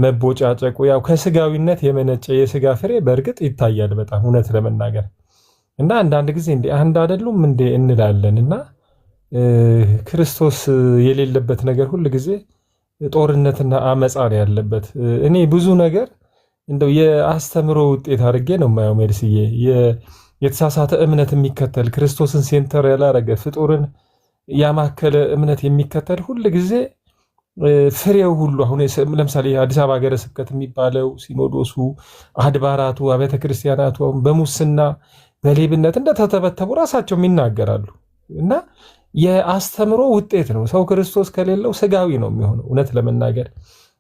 መቦጫጨቁ ያው ከስጋዊነት የመነጨ የስጋ ፍሬ በእርግጥ ይታያል በጣም እውነት ለመናገር እና አንዳንድ ጊዜ እንደ አንድ አይደሉም እንደ እንላለን እና ክርስቶስ የሌለበት ነገር ሁሉ ጊዜ ጦርነትና አመጻ ነው ያለበት። እኔ ብዙ ነገር እንደው የአስተምሮ ውጤት አድርጌ ነው የማየው። ሜርስዬ የተሳሳተ እምነት የሚከተል ክርስቶስን ሴንተር ያላረገ ፍጡርን ያማከለ እምነት የሚከተል ሁሉ ጊዜ ፍሬው ሁሉ አሁን ለምሳሌ አዲስ አበባ ሀገረ ስብከት የሚባለው ሲኖዶሱ፣ አድባራቱ፣ አብያተ ክርስቲያናቱ በሙስና በሌብነት እንደተተበተቡ ራሳቸውም ይናገራሉ እና የአስተምሮ ውጤት ነው። ሰው ክርስቶስ ከሌለው ስጋዊ ነው የሚሆነው እውነት ለመናገር።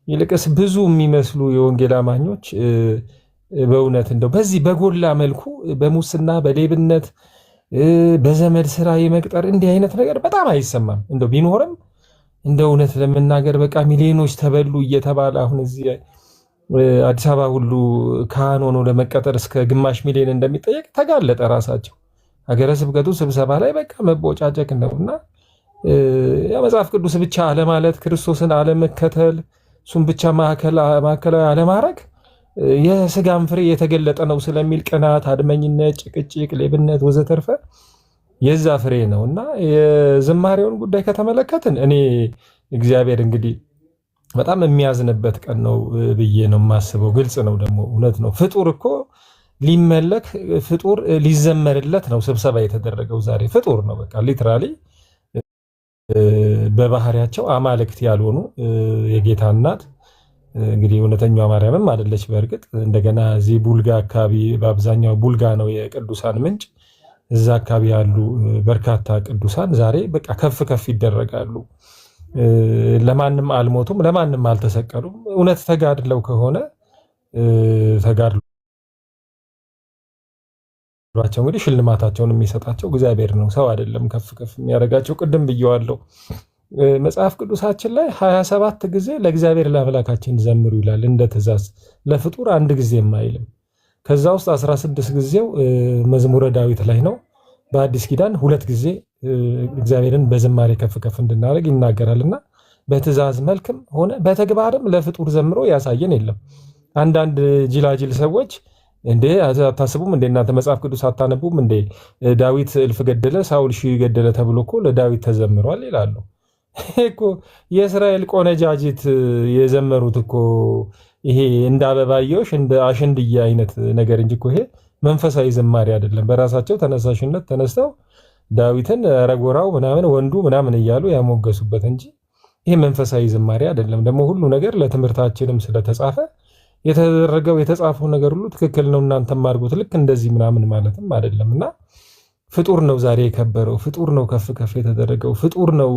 ይልቅስ ብዙ የሚመስሉ የወንጌል አማኞች በእውነት እንደው በዚህ በጎላ መልኩ በሙስና በሌብነት በዘመድ ስራ የመቅጠር እንዲህ አይነት ነገር በጣም አይሰማም። እንደው ቢኖርም እንደ እውነት ለመናገር በቃ ሚሊዮኖች ተበሉ እየተባለ አሁን እዚህ አዲስ አበባ ሁሉ ካህን ሆኖ ለመቀጠር እስከ ግማሽ ሚሊዮን እንደሚጠየቅ ተጋለጠ። ራሳቸው ሀገረ ስብከቱ ስብሰባ ላይ በቃ መቦጫጨቅ ነውና የመጽሐፍ ቅዱስ ብቻ አለማለት፣ ክርስቶስን አለመከተል፣ እሱም ብቻ ማዕከላዊ አለማድረግ የስጋም ፍሬ የተገለጠ ነው ስለሚል ቅናት፣ አድመኝነት፣ ጭቅጭቅ፣ ሌብነት ወዘተርፈ የዛ ፍሬ ነው እና የዝማሬውን ጉዳይ ከተመለከትን እኔ እግዚአብሔር እንግዲህ በጣም የሚያዝንበት ቀን ነው ብዬ ነው የማስበው። ግልጽ ነው ደግሞ እውነት ነው። ፍጡር እኮ ሊመለክ ፍጡር ሊዘመርለት ነው ስብሰባ የተደረገው ዛሬ። ፍጡር ነው በቃ ሊትራሊ በባህሪያቸው አማልክት ያልሆኑ የጌታ እናት እንግዲህ እውነተኛዋ ማርያምም አይደለች በእርግጥ። እንደገና እዚህ ቡልጋ አካባቢ በአብዛኛው ቡልጋ ነው የቅዱሳን ምንጭ። እዛ አካባቢ ያሉ በርካታ ቅዱሳን ዛሬ በቃ ከፍ ከፍ ይደረጋሉ። ለማንም አልሞቱም፣ ለማንም አልተሰቀሉም። እውነት ተጋድለው ከሆነ ተጋድሏቸው እንግዲህ ሽልማታቸውን የሚሰጣቸው እግዚአብሔር ነው፣ ሰው አይደለም ከፍ ከፍ የሚያደርጋቸው። ቅድም ብየዋለሁ። መጽሐፍ ቅዱሳችን ላይ 27 ጊዜ ለእግዚአብሔር ለአምላካችን ዘምሩ ይላል እንደ ትእዛዝ። ለፍጡር አንድ ጊዜም አይልም። ከዛ ውስጥ 16 ጊዜው መዝሙረ ዳዊት ላይ ነው። በአዲስ ኪዳን 2 ጊዜ እግዚአብሔርን በዝማሬ ከፍ ከፍ እንድናደርግ ይናገራልና በትእዛዝ መልክም ሆነ በተግባርም ለፍጡር ዘምሮ ያሳየን የለም። አንዳንድ ጅላጅል ሰዎች እንዴ አታስቡም እንዴ እናንተ መጽሐፍ ቅዱስ አታነቡም እንዴ? ዳዊት እልፍ ገደለ ሳውል ሺህ ገደለ ተብሎ እኮ ለዳዊት ተዘምሯል ይላሉ። እኮ የእስራኤል ቆነጃጅት የዘመሩት እኮ ይሄ እንደ አበባየሽ እንደ አሸንድዬ አይነት ነገር እንጂ እኮ ይሄ መንፈሳዊ ዝማሬ አይደለም። በራሳቸው ተነሳሽነት ተነስተው ዳዊትን ረጎራው ምናምን ወንዱ ምናምን እያሉ ያሞገሱበት እንጂ ይሄ መንፈሳዊ ዝማሬ አይደለም። ደግሞ ሁሉ ነገር ለትምህርታችንም ስለተጻፈ የተደረገው የተጻፈው ነገር ሁሉ ትክክል ነው እናንተም አድርጉት ልክ እንደዚህ ምናምን ማለትም አይደለምና ፍጡር ነው ዛሬ የከበረው፣ ፍጡር ነው ከፍ ከፍ የተደረገው፣ ፍጡር ነው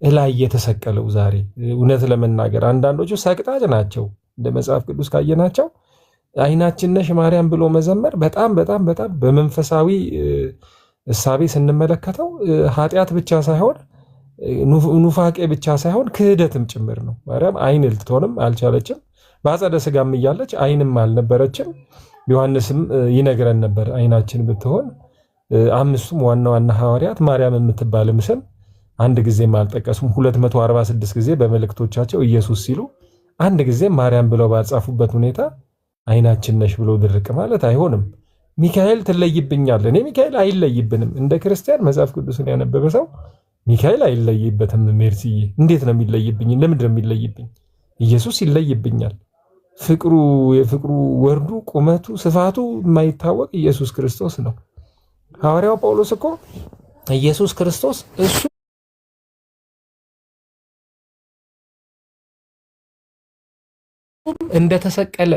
እላይ የተሰቀለው ዛሬ። እውነት ለመናገር አንዳንዶቹ ሰቅጣጭ ናቸው። እንደ መጽሐፍ ቅዱስ ካየናቸው አይናችን ነሽ ማርያም ብሎ መዘመር በጣም በጣም በጣም በመንፈሳዊ እሳቤ ስንመለከተው ኃጢአት ብቻ ሳይሆን ኑፋቄ ብቻ ሳይሆን ክህደትም ጭምር ነው። ማርያም አይን ልትሆንም አልቻለችም። በአጸደ ስጋም እያለች አይንም አልነበረችም። ዮሐንስም ይነግረን ነበር አይናችን ብትሆን። አምስቱም ዋና ዋና ሐዋርያት ማርያም የምትባልም ስም አንድ ጊዜም አልጠቀሱም። 246 ጊዜ በመልእክቶቻቸው ኢየሱስ ሲሉ አንድ ጊዜ ማርያም ብለው ባጻፉበት ሁኔታ አይናችን ነሽ ብሎ ድርቅ ማለት አይሆንም። ሚካኤል ትለይብኛል። እኔ ሚካኤል አይለይብንም። እንደ ክርስቲያን መጽሐፍ ቅዱስን ያነበበ ሰው ሚካኤል አይለይበትም። ሜርሲዬ እንዴት ነው የሚለይብኝ? ለምንድን ነው የሚለይብኝ? ኢየሱስ ይለይብኛል። ፍቅሩ የፍቅሩ ወርዱ ቁመቱ ስፋቱ የማይታወቅ ኢየሱስ ክርስቶስ ነው። ሐዋርያው ጳውሎስ እኮ ኢየሱስ ክርስቶስ እሱ እንደተሰቀለ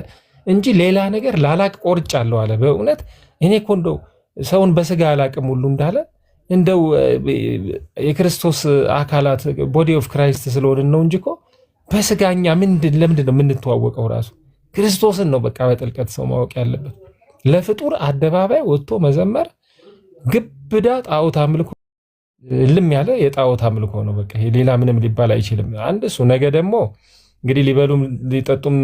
እንጂ ሌላ ነገር ላላቅ ቆርጫለሁ አለ። በእውነት እኔ እኮ እንደው ሰውን በስጋ አላቅም ሁሉ እንዳለ እንደው የክርስቶስ አካላት ቦዲ ኦፍ ክራይስት ስለሆንን ነው እንጂ እኮ በስጋኛ ለምንድን ነው የምንተዋወቀው? ራሱ ክርስቶስን ነው በቃ በጥልቀት ሰው ማወቅ ያለበት። ለፍጡር አደባባይ ወጥቶ መዘመር ግብዳ ጣዖት አምልኮ ልም ያለ የጣዖት አምልኮ ነው። በቃ ሌላ ምንም ሊባል አይችልም። አንድ እሱ ነገ ደግሞ እንግዲህ ሊበሉም ሊጠጡም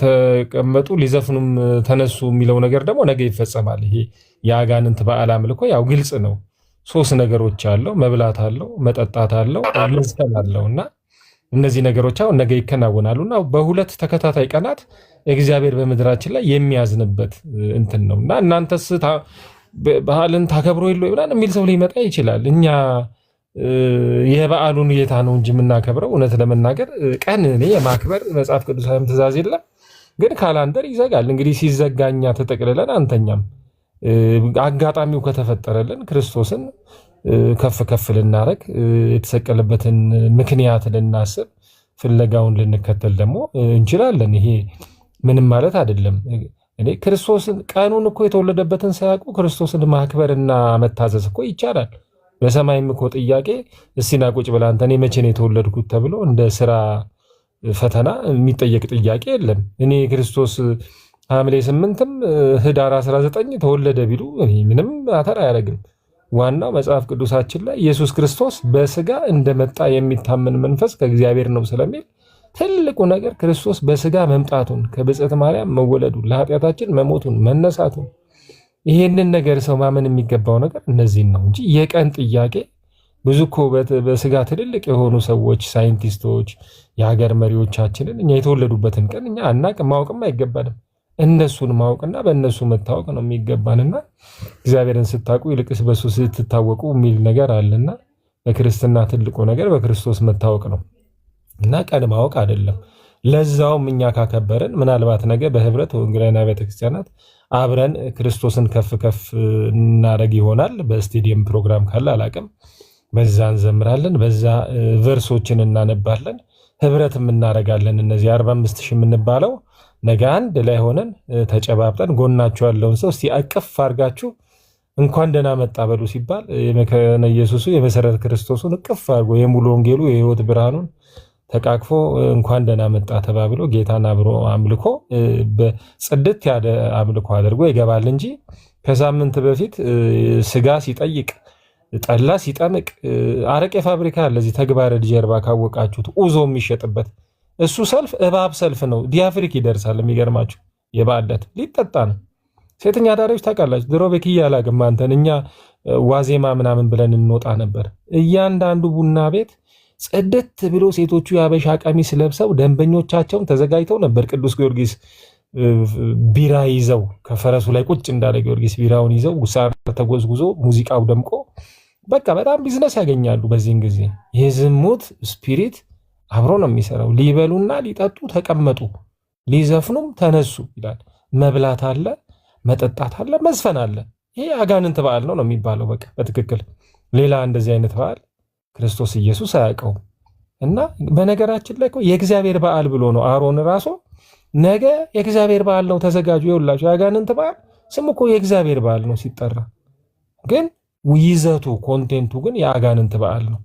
ተቀመጡ ሊዘፍኑም ተነሱ የሚለው ነገር ደግሞ ነገ ይፈጸማል። ይሄ የአጋንንት በዓል አምልኮ ያው ግልጽ ነው። 3 ነገሮች አለው፣ መብላት አለው፣ መጠጣት አለው፣ መዝፈን አለው እና እነዚህ ነገሮች አሁን ነገ ይከናወናሉና በሁለት ተከታታይ ቀናት እግዚአብሔር በምድራችን ላይ የሚያዝንበት እንትን ነውና እናንተስ በዓልን ታከብሮ የለ ይብላል የሚል ሰው ሊመጣ ይችላል። እኛ የበዓሉን ጌታ ነው እንጂ የምናከብረው እውነት ለመናገር ቀን እኔ የማክበር መጽሐፍ ቅዱሳዊም ትእዛዝ የለም። ግን ካላንደር ይዘጋል። እንግዲህ ሲዘጋኛ ተጠቅልለን አንተኛም። አጋጣሚው ከተፈጠረልን ክርስቶስን ከፍ ከፍ ልናረግ የተሰቀለበትን ምክንያት ልናስብ ፍለጋውን ልንከተል ደግሞ እንችላለን። ይሄ ምንም ማለት አይደለም። እኔ ክርስቶስን ቀኑን እኮ የተወለደበትን ሳያውቁ ክርስቶስን ማክበርና መታዘዝ እኮ ይቻላል። በሰማይም እኮ ጥያቄ እስቲ ና ቁጭ ብለህ አንተ እኔ መቼ ነው የተወለድኩት ተብሎ እንደ ስራ ፈተና የሚጠየቅ ጥያቄ የለም። እኔ ክርስቶስ ሐምሌ 8ም ህዳር 19 ተወለደ ቢሉ ምንም አተር አያደርግም። ዋናው መጽሐፍ ቅዱሳችን ላይ ኢየሱስ ክርስቶስ በስጋ እንደመጣ የሚታመን መንፈስ ከእግዚአብሔር ነው ስለሚል ትልቁ ነገር ክርስቶስ በስጋ መምጣቱን ከብጽዕት ማርያም መወለዱን ለኃጢአታችን መሞቱን መነሳቱን ይሄንን ነገር ሰው ማመን የሚገባው ነገር እነዚህን ነው እንጂ የቀን ጥያቄ ብዙ እኮ በስጋ ትልልቅ የሆኑ ሰዎች ሳይንቲስቶች፣ የሀገር መሪዎቻችንን እኛ የተወለዱበትን ቀን እኛ አናቅም፣ ማወቅም አይገባንም። እነሱን ማወቅና በእነሱ መታወቅ ነው የሚገባንና እግዚአብሔርን ስታውቁ ይልቅስ በሱ ስትታወቁ የሚል ነገር አለና በክርስትና ትልቁ ነገር በክርስቶስ መታወቅ ነው እና ቀን ማወቅ አይደለም። ለዛውም እኛ ካከበርን ምናልባት ነገ በህብረት ወንጌላውያን አብያተ ክርስቲያናት አብረን ክርስቶስን ከፍ ከፍ እናደርግ ይሆናል። በስቴዲየም ፕሮግራም ካለ አላቅም፣ በዛ እንዘምራለን፣ በዛ ቨርሶችን እናነባለን፣ ህብረትም እናደርጋለን። እነዚህ 45,000 የምንባለው ነገ አንድ ላይ ሆነን ተጨባብጠን ጎናችሁ ያለውን ሰው እስቲ አቅፍ አድርጋችሁ እንኳን ደህና መጣ በሉ ሲባል የመከነ ኢየሱሱ የመሰረተ ክርስቶስን እቅፍ አድርጎ የሙሉ ወንጌሉ የህይወት ብርሃኑን ተቃቅፎ እንኳን ደህና መጣ ተባብሎ ጌታን አብሮ አምልኮ በጽድት ያለ አምልኮ አድርጎ ይገባል እንጂ ከሳምንት በፊት ስጋ ሲጠይቅ ጠላ ሲጠምቅ አረቄ ፋብሪካ ለዚህ ተግባረ ጀርባ ካወቃችሁት ኡዞ የሚሸጥበት እሱ ሰልፍ እባብ ሰልፍ ነው። ዲያፍሪክ ይደርሳል። የሚገርማችሁ የበዓለት ሊጠጣ ነው። ሴተኛ አዳሪዎች ታውቃላችሁ። ድሮ በኪያ አላግም አንተን እኛ ዋዜማ ምናምን ብለን እንወጣ ነበር። እያንዳንዱ ቡና ቤት ጽድት ብሎ ሴቶቹ የአበሻ ቀሚስ ለብሰው ደንበኞቻቸውን ተዘጋጅተው ነበር። ቅዱስ ጊዮርጊስ ቢራ ይዘው ከፈረሱ ላይ ቁጭ እንዳለ ጊዮርጊስ ቢራውን ይዘው ሳር ተጎዝጉዞ ሙዚቃው ደምቆ በቃ በጣም ቢዝነስ ያገኛሉ። በዚህን ጊዜ የዝሙት ስፒሪት አብሮ ነው የሚሰራው። ሊበሉና ሊጠጡ ተቀመጡ፣ ሊዘፍኑም ተነሱ ይላል። መብላት አለ፣ መጠጣት አለ፣ መዝፈን አለ። ይሄ አጋንንት በዓል ነው ነው የሚባለው። በቃ በትክክል ሌላ እንደዚህ አይነት በዓል ክርስቶስ ኢየሱስ አያውቀውም። እና በነገራችን ላይ የእግዚአብሔር በዓል ብሎ ነው አሮን ራሱ ነገ የእግዚአብሔር በዓል ነው ተዘጋጁ። ይኸውላችሁ የአጋንንት በዓል ስም እኮ የእግዚአብሔር በዓል ነው ሲጠራ፣ ግን ይዘቱ ኮንቴንቱ ግን የአጋንንት በዓል ነው።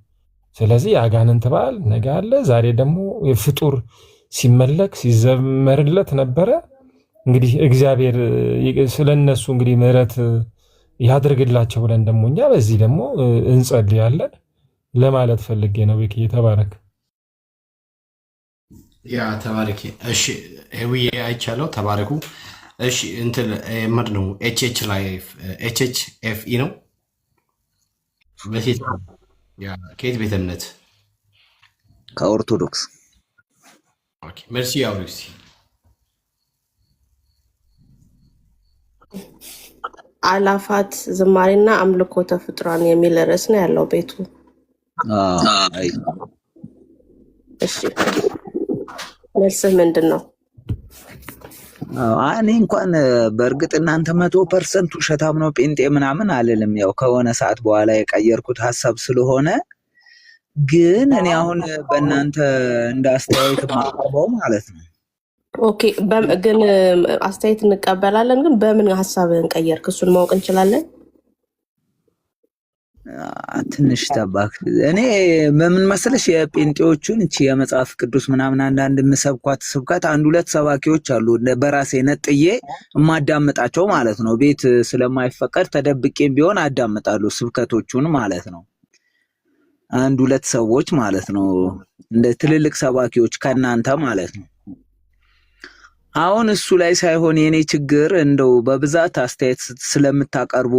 ስለዚህ የአጋንንት በዓል ነገ አለ። ዛሬ ደግሞ ፍጡር ሲመለክ ሲዘመርለት ነበረ። እንግዲህ እግዚአብሔር ስለነሱ እንግዲህ ምሕረት ያድርግላቸው ብለን ደግሞ እኛ በዚህ ደግሞ እንጸልያለን ለማለት ፈልጌ ነው። ቤኪ ተባረክ። ያ ተባረክ። እሺ ህውዬ አይቻለው ተባረኩ። እሺ እንትን ምንድን ነው ኤችኤች ላይ ኤችኤችኤፍኢ ነው በሴት ያ ከየት ቤተ እምነት? ከኦርቶዶክስ። ኦኬ መርሲ ያውሪሲ አላፋት ዝማሬና አምልኮተ ፍጡራን የሚል ርዕስ ነው ያለው ቤቱ። እሺ መልስህ ምንድን ነው? እኔ እንኳን በእርግጥ እናንተ 100% ውሸታም ነው ጴንጤ ምናምን አልልም። ያው ከሆነ ሰዓት በኋላ የቀየርኩት ሀሳብ ስለሆነ፣ ግን እኔ አሁን በእናንተ እንደ አስተያየት ማቀርበው ማለት ነው። ኦኬ ግን አስተያየት እንቀበላለን፣ ግን በምን ሀሳብ እንቀየርክ እሱን ማወቅ እንችላለን? ትንሽ ተባክ እኔ በምን መሰለሽ የጴንጤዎቹን እቺ የመጽሐፍ ቅዱስ ምናምን አንዳንድ የምሰብኳት ስብከት አንድ ሁለት ሰባኪዎች አሉ በራሴ ነጥዬ የማዳምጣቸው ማለት ነው። ቤት ስለማይፈቀድ ተደብቄም ቢሆን አዳምጣለሁ ስብከቶቹን ማለት ነው። አንድ ሁለት ሰዎች ማለት ነው እንደ ትልልቅ ሰባኪዎች ከናንተ ማለት ነው። አሁን እሱ ላይ ሳይሆን የኔ ችግር እንደው በብዛት አስተያየት ስለምታቀርቡ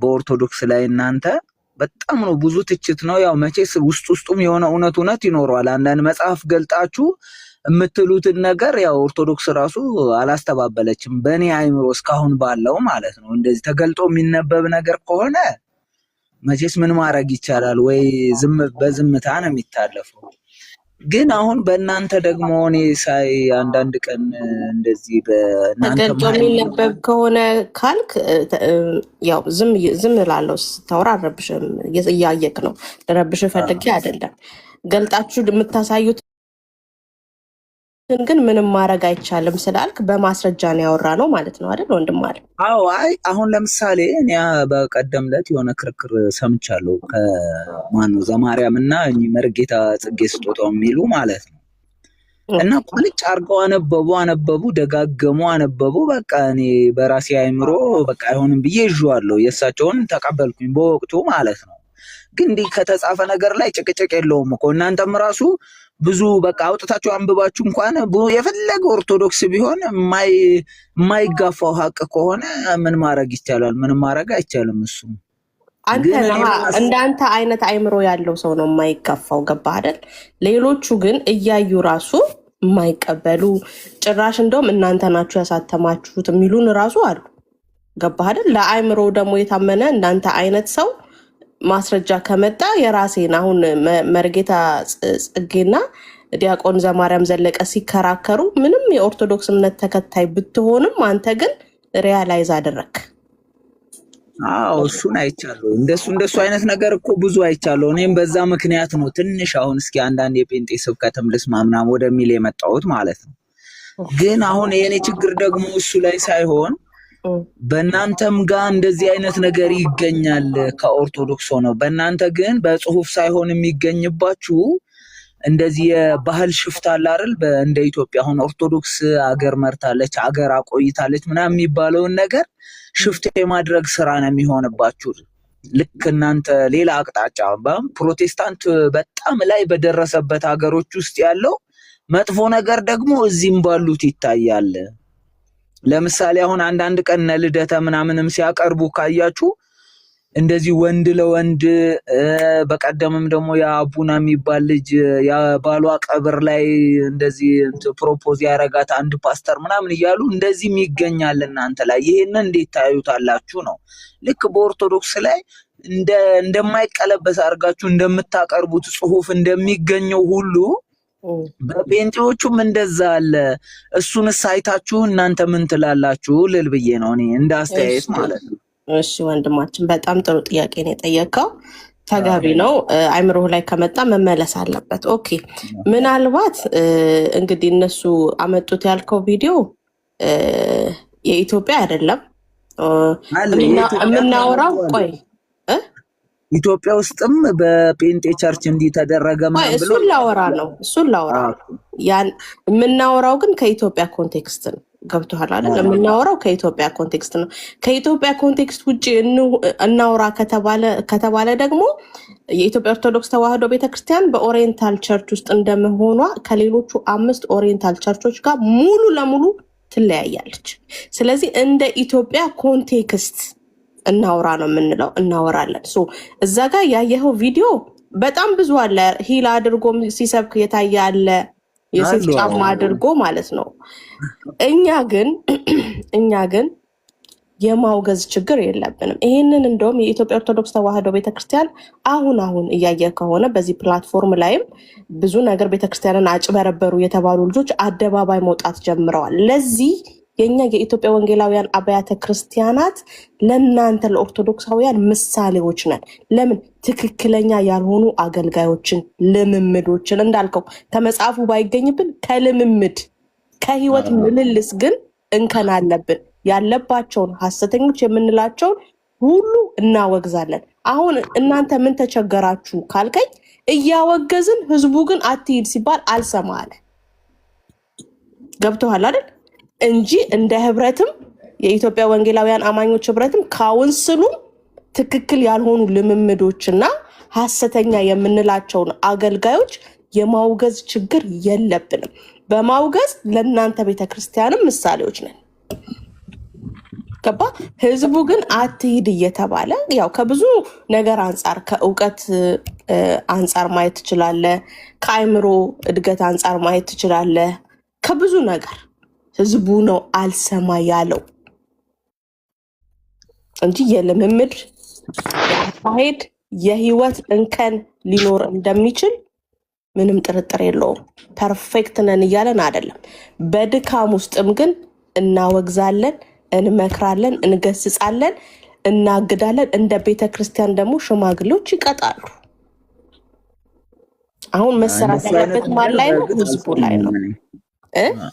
በኦርቶዶክስ ላይ እናንተ በጣም ነው ብዙ ትችት ነው። ያው መቼስ ውስጡም የሆነ እውነት ይኖረዋል። አንዳንድ መጽሐፍ ገልጣችሁ የምትሉትን ነገር ያው ኦርቶዶክስ ራሱ አላስተባበለችም በእኔ አይምሮ እስካሁን ባለው ማለት ነው። እንደዚህ ተገልጦ የሚነበብ ነገር ከሆነ መቼስ ምን ማድረግ ይቻላል? ወይ በዝምታ ነው የሚታለፈው። ግን አሁን በእናንተ ደግሞ እኔ ሳይ አንዳንድ ቀን እንደዚህ በእናንተ ተገልጦ የሚነበብ ከሆነ ካልክ ያው ዝም ላለው ስታወራ አልረብሽም። እያየክ ነው። ልረብሽ ፈልጌ አይደለም። ገልጣችሁ የምታሳዩት ግን ምንም ማድረግ አይቻልም ስላልክ በማስረጃ ነው ያወራ ነው ማለት ነው አይደል ወንድም አለ? አዎ። አይ አሁን ለምሳሌ እኔ በቀደም ዕለት የሆነ ክርክር ሰምቻለሁ ከማነው ዘማርያም እና መርጌታ ጽጌ ስጦታው የሚሉ ማለት ነው። እና ቁልጭ አድርገው አነበቡ ደጋገሙ አነበቡ። በቃ እኔ በራሴ አይምሮ በቃ አይሆንም ብዬ ይዤዋለሁ። የእሳቸውን ተቀበልኩኝ በወቅቱ ማለት ነው። ግን እንዲህ ከተጻፈ ነገር ላይ ጭቅጭቅ የለውም እኮ እናንተም ራሱ ብዙ በቃ አውጥታችሁ አንብባችሁ እንኳን የፈለገ ኦርቶዶክስ ቢሆን የማይጋፋው ሀቅ ከሆነ ምን ማድረግ ይቻላል? ምንም ማድረግ አይቻልም። እሱ እንዳንተ አይነት አይምሮ ያለው ሰው ነው የማይጋፋው። ገባህ አይደል? ሌሎቹ ግን እያዩ ራሱ የማይቀበሉ ጭራሽ እንደውም እናንተ ናችሁ ያሳተማችሁት የሚሉን ራሱ አሉ። ገባህ አይደል? ለአይምሮ ደግሞ የታመነ እንዳንተ አይነት ሰው ማስረጃ ከመጣ የራሴን አሁን መርጌታ ጽጌና ዲያቆን ዘማርያም ዘለቀ ሲከራከሩ ምንም የኦርቶዶክስ እምነት ተከታይ ብትሆንም አንተ ግን ሪያላይዝ አደረክ። አዎ እሱን አይቻለሁ። እንደሱ አይነት ነገር እኮ ብዙ አይቻለሁ። እኔም በዛ ምክንያት ነው ትንሽ አሁን እስኪ አንዳንድ የጴንጤ ስብከትም ልስማ ምናምን ወደሚል የመጣሁት ማለት ነው። ግን አሁን የኔ ችግር ደግሞ እሱ ላይ ሳይሆን በእናንተም ጋር እንደዚህ አይነት ነገር ይገኛል ከኦርቶዶክስ ሆነው። በእናንተ ግን በጽሁፍ ሳይሆን የሚገኝባችሁ እንደዚህ የባህል ሽፍታ አለ አይደል? እንደ ኢትዮጵያ አሁን ኦርቶዶክስ አገር መርታለች፣ አገር አቆይታለች ምናምን የሚባለውን ነገር ሽፍት የማድረግ ስራ ነው የሚሆንባችሁ። ልክ እናንተ ሌላ አቅጣጫ ፕሮቴስታንት በጣም ላይ በደረሰበት ሀገሮች ውስጥ ያለው መጥፎ ነገር ደግሞ እዚህም ባሉት ይታያል። ለምሳሌ አሁን አንዳንድ ቀን ልደተ ምናምንም ሲያቀርቡ ካያችሁ እንደዚህ ወንድ ለወንድ በቀደምም ደግሞ የአቡና የሚባል ልጅ የባሏ ቀብር ላይ እንደዚህ ፕሮፖዝ ያረጋት አንድ ፓስተር ምናምን እያሉ እንደዚህም ይገኛል እናንተ ላይ። ይሄንን እንዴት ታዩታላችሁ ነው? ልክ በኦርቶዶክስ ላይ እንደማይቀለበስ አድርጋችሁ እንደምታቀርቡት ጽሁፍ እንደሚገኘው ሁሉ በጴንጤዎቹም እንደዛ አለ። እሱንስ አይታችሁ እናንተ ምን ትላላችሁ ልል ብዬ ነው እኔ እንደ አስተያየት ማለት ነው። እሺ ወንድማችን በጣም ጥሩ ጥያቄ ነው የጠየቀው። ተገቢ ነው። አይምሮህ ላይ ከመጣ መመለስ አለበት። ኦኬ ምናልባት እንግዲህ እነሱ አመጡት ያልከው ቪዲዮ የኢትዮጵያ አይደለም የምናወራው። ቆይ ኢትዮጵያ ውስጥም በጴንጤ ቸርች እንዲተደረገ ማለት ነው። እሱን ላወራ ያን የምናወራው ግን ከኢትዮጵያ ኮንቴክስት ነው። ገብቶሃል አይደል? የምናወራው ከኢትዮጵያ ኮንቴክስት ነው። ከኢትዮጵያ ኮንቴክስት ውጭ እናውራ ከተባለ ደግሞ የኢትዮጵያ ኦርቶዶክስ ተዋሕዶ ቤተክርስቲያን በኦሪየንታል ቸርች ውስጥ እንደመሆኗ ከሌሎቹ 5 ኦሪየንታል ቸርቾች ጋር ሙሉ ለሙሉ ትለያያለች። ስለዚህ እንደ ኢትዮጵያ ኮንቴክስት እናውራ ነው የምንለው፣ እናወራለን። እዛ ጋር ያየኸው ቪዲዮ በጣም ብዙ አለ። ሂል አድርጎ ሲሰብክ የታየ አለ፣ የሴት ጫማ አድርጎ ማለት ነው። እኛ ግን የማውገዝ ችግር የለብንም። ይህንን እንደውም የኢትዮጵያ ኦርቶዶክስ ተዋሕዶ ቤተክርስቲያን አሁን እያየ ከሆነ በዚህ ፕላትፎርም ላይም ብዙ ነገር ቤተክርስቲያንን አጭበረበሩ የተባሉ ልጆች አደባባይ መውጣት ጀምረዋል። ለዚህ የኛ የኢትዮጵያ ወንጌላውያን አብያተ ክርስቲያናት ለእናንተ ለኦርቶዶክሳውያን ምሳሌዎች ነን። ለምን ትክክለኛ ያልሆኑ አገልጋዮችን፣ ልምምዶችን እንዳልከው ከመጽሐፉ ባይገኝብን ከልምምድ ከህይወት ምልልስ ግን እንከን አለብን። ያለባቸውን ሐሰተኞች የምንላቸውን ሁሉ እናወግዛለን። አሁን እናንተ ምን ተቸገራችሁ ካልከኝ እያወገዝን ህዝቡ ግን አትሂድ ሲባል አልሰማ አለ። ገብቶሃል አይደል? እንጂ እንደ ህብረትም የኢትዮጵያ ወንጌላውያን አማኞች ህብረትም ካውንስሉም ትክክል ያልሆኑ ልምምዶችና ሐሰተኛ የምንላቸውን አገልጋዮች የማውገዝ ችግር የለብንም። በማውገዝ ለእናንተ ቤተክርስቲያንም ምሳሌዎች ነን። ገባ? ህዝቡ ግን አትሂድ እየተባለ ያው ከብዙ ነገር አንጻር ከእውቀት አንጻር ማየት ትችላለህ፣ ከአእምሮ እድገት አንጻር ማየት ትችላለህ። ከብዙ ነገር ህዝቡ ነው አልሰማ ያለው እንጂ የልምምድ የአካሄድ የህይወት እንከን ሊኖር እንደሚችል ምንም ጥርጥር የለውም። ፐርፌክት ነን እያለን አይደለም። በድካም ውስጥም ግን እናወግዛለን፣ እንመክራለን፣ እንገስጻለን፣ እናግዳለን። እንደ ቤተ ክርስቲያን ደግሞ ሽማግሌዎች ይቀጣሉ። አሁን መሰራት ያለበት ማን ላይ ነው? ህዝቡ ላይ ነው።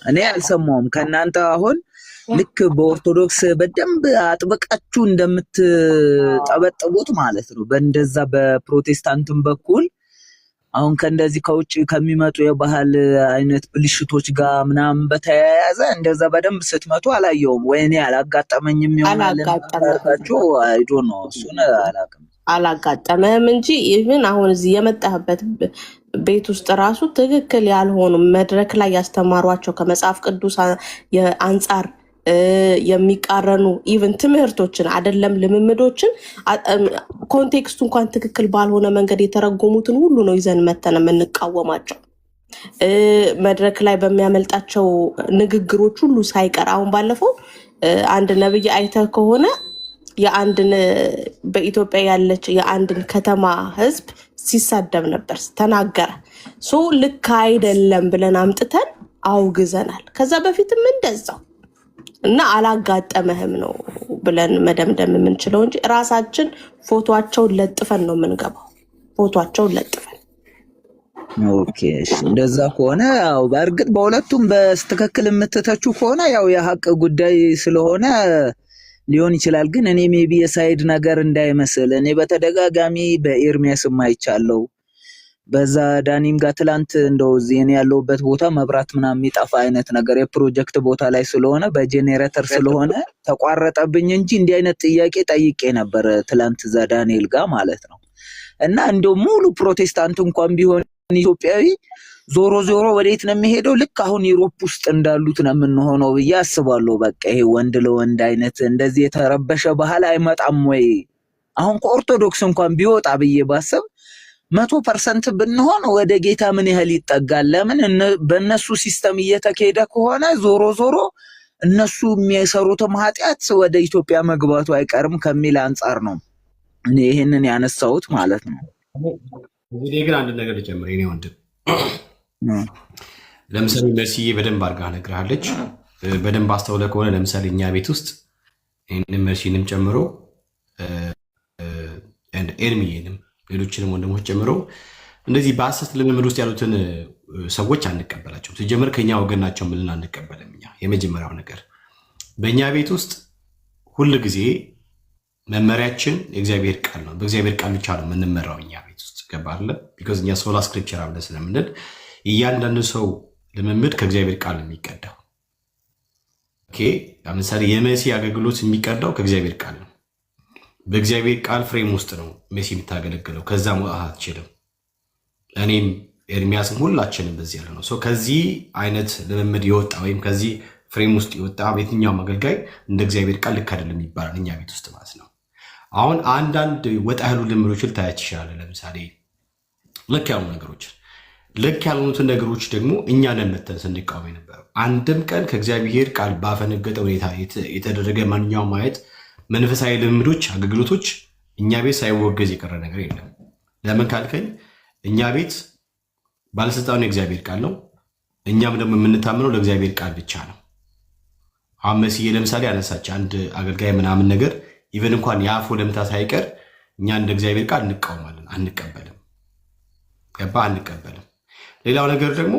እኔ አልሰማውም ከእናንተ አሁን ልክ በኦርቶዶክስ በደንብ አጥብቃችሁ እንደምትጠበጥቡት ማለት ነው። በእንደዛ በፕሮቴስታንትም በኩል አሁን ከእንደዚህ ከውጭ ከሚመጡ የባህል አይነት ብልሽቶች ጋር ምናምን በተያያዘ እንደዛ በደንብ ስትመቱ አላየውም። ወይ እኔ አላጋጠመኝም ይሆናል ታርካችሁ አይዶ ነው እሱን አላጋጠመህም እንጂ ኢቭን አሁን እዚህ የመጣህበት ቤት ውስጥ ራሱ ትክክል ያልሆኑ መድረክ ላይ ያስተማሯቸው ከመጽሐፍ ቅዱስ አንጻር የሚቃረኑ ኢቭን ትምህርቶችን አይደለም ልምምዶችን ኮንቴክስቱ እንኳን ትክክል ባልሆነ መንገድ የተረጎሙትን ሁሉ ነው ይዘን መተን የምንቃወማቸው። መድረክ ላይ በሚያመልጣቸው ንግግሮች ሁሉ ሳይቀር አሁን ባለፈው አንድ ነብይ አይተህ ከሆነ የአንድን በኢትዮጵያ ያለች የአንድን ከተማ ህዝብ ሲሳደብ ነበር ተናገረ። ሶ ልክ አይደለም ብለን አምጥተን አውግዘናል። ከዛ በፊትም እንደዛው እና አላጋጠመህም ነው ብለን መደምደም የምንችለው እንጂ ራሳችን ፎቶአቸውን ለጥፈን ነው የምንገባው። ፎቶአቸውን ለጥፈን ኦኬ። እንደዛ ከሆነ ያው በእርግጥ በሁለቱም በትክክል የምትተቹ ከሆነ ያው የሀቅ ጉዳይ ስለሆነ ሊሆን ይችላል። ግን እኔ ሜቢ የሳይድ ነገር እንዳይመስል እኔ በተደጋጋሚ በኤርሚያስም አይቻለሁ። በዛ ዳኒም ጋር ትላንት እንደው እዚህ እኔ ያለሁበት ቦታ መብራት ምናምን የሚጠፋ አይነት ነገር የፕሮጀክት ቦታ ላይ ስለሆነ በጄኔሬተር ስለሆነ ተቋረጠብኝ እንጂ እንዲህ አይነት ጥያቄ ጠይቄ ነበር ትላንት እዛ ዳንኤል ጋር ማለት ነው። እና እንደው ሙሉ ፕሮቴስታንት እንኳን ቢሆን ኢትዮጵያዊ ዞሮ ዞሮ ወዴት ነው የሚሄደው? ልክ አሁን ዩሮፕ ውስጥ እንዳሉት ነው የምንሆነው ብዬ አስባለሁ። በቃ ይሄ ወንድ ለወንድ አይነት እንደዚህ የተረበሸ ባህል አይመጣም ወይ? አሁን ከኦርቶዶክስ እንኳን ቢወጣ ብዬ ባስብ 100% ብንሆን ወደ ጌታ ምን ያህል ይጠጋል? ለምን በእነሱ ሲስተም እየተካሄደ ከሆነ ዞሮ ዞሮ እነሱ የሚሰሩትም ኃጢአት ወደ ኢትዮጵያ መግባቱ አይቀርም ከሚል አንጻር ነው እኔ ይሄንን ያነሳሁት ማለት ነው። እንግዲህ ግን አንድ ነገር ልጨምር የኔ ወንድም፣ ለምሳሌ መርሲዬ በደንብ አድርጋ ነግራለች። በደንብ አስተውለ ከሆነ ለምሳሌ እኛ ቤት ውስጥ ይህንም መርሲንም ጨምሮ ኤርሚዬንም ሌሎችንም ወንድሞች ጨምሮ እንደዚህ በሐሰት ልምምድ ውስጥ ያሉትን ሰዎች አንቀበላቸውም። ሲጀምር ከኛ ወገን ናቸው ብለን አንቀበልም። እኛ የመጀመሪያው ነገር በእኛ ቤት ውስጥ ሁል ጊዜ መመሪያችን የእግዚአብሔር ቃል ነው። በእግዚአብሔር ቃል ብቻ ነው የምንመራው እኛ ቤት ውስጥ ገባለ። ቢኮዝ እኛ ሶላ ስክሪፕቸር አብለን ስለምንል እያንዳንዱ ሰው ልምምድ ከእግዚአብሔር ቃል ነው የሚቀዳው። ለምሳሌ የመሲ አገልግሎት የሚቀዳው ከእግዚአብሔር ቃል ነው። በእግዚአብሔር ቃል ፍሬም ውስጥ ነው መሲ የምታገለግለው። ከዛ መውጣት አትችልም። እኔም ኤርሚያስም ሁላችንም በዚህ ያለ ነው። ከዚህ አይነት ልምምድ የወጣ ወይም ከዚህ ፍሬም ውስጥ የወጣ የትኛውም አገልጋይ እንደ እግዚአብሔር ቃል ልክ አይደለም ይባላል እኛ ቤት ውስጥ ማለት ነው። አሁን አንዳንድ ወጣ ያሉ ልምዶች ልታያች ይችላል። ለምሳሌ ልክ ያሉ ነገሮች ልክ ያልሆኑትን ነገሮች ደግሞ እኛ ነን መተን ስንቃወም የነበረው። አንድም ቀን ከእግዚአብሔር ቃል ባፈነገጠ ሁኔታ የተደረገ ማንኛውም ማየት መንፈሳዊ ልምዶች፣ አገልግሎቶች እኛ ቤት ሳይወገዝ የቀረ ነገር የለም። ለምን ካልከኝ እኛ ቤት ባለስልጣኑ የእግዚአብሔር ቃል ነው። እኛም ደግሞ የምንታምነው ለእግዚአብሔር ቃል ብቻ ነው። አሁን መስዬ ለምሳሌ አነሳች አንድ አገልጋይ ምናምን ነገር ኢቨን እንኳን የአፍ ወለምታ ሳይቀር እኛ እንደ እግዚአብሔር ቃል እንቃወማለን፣ አንቀበልም። ገባ? አንቀበልም። ሌላው ነገር ደግሞ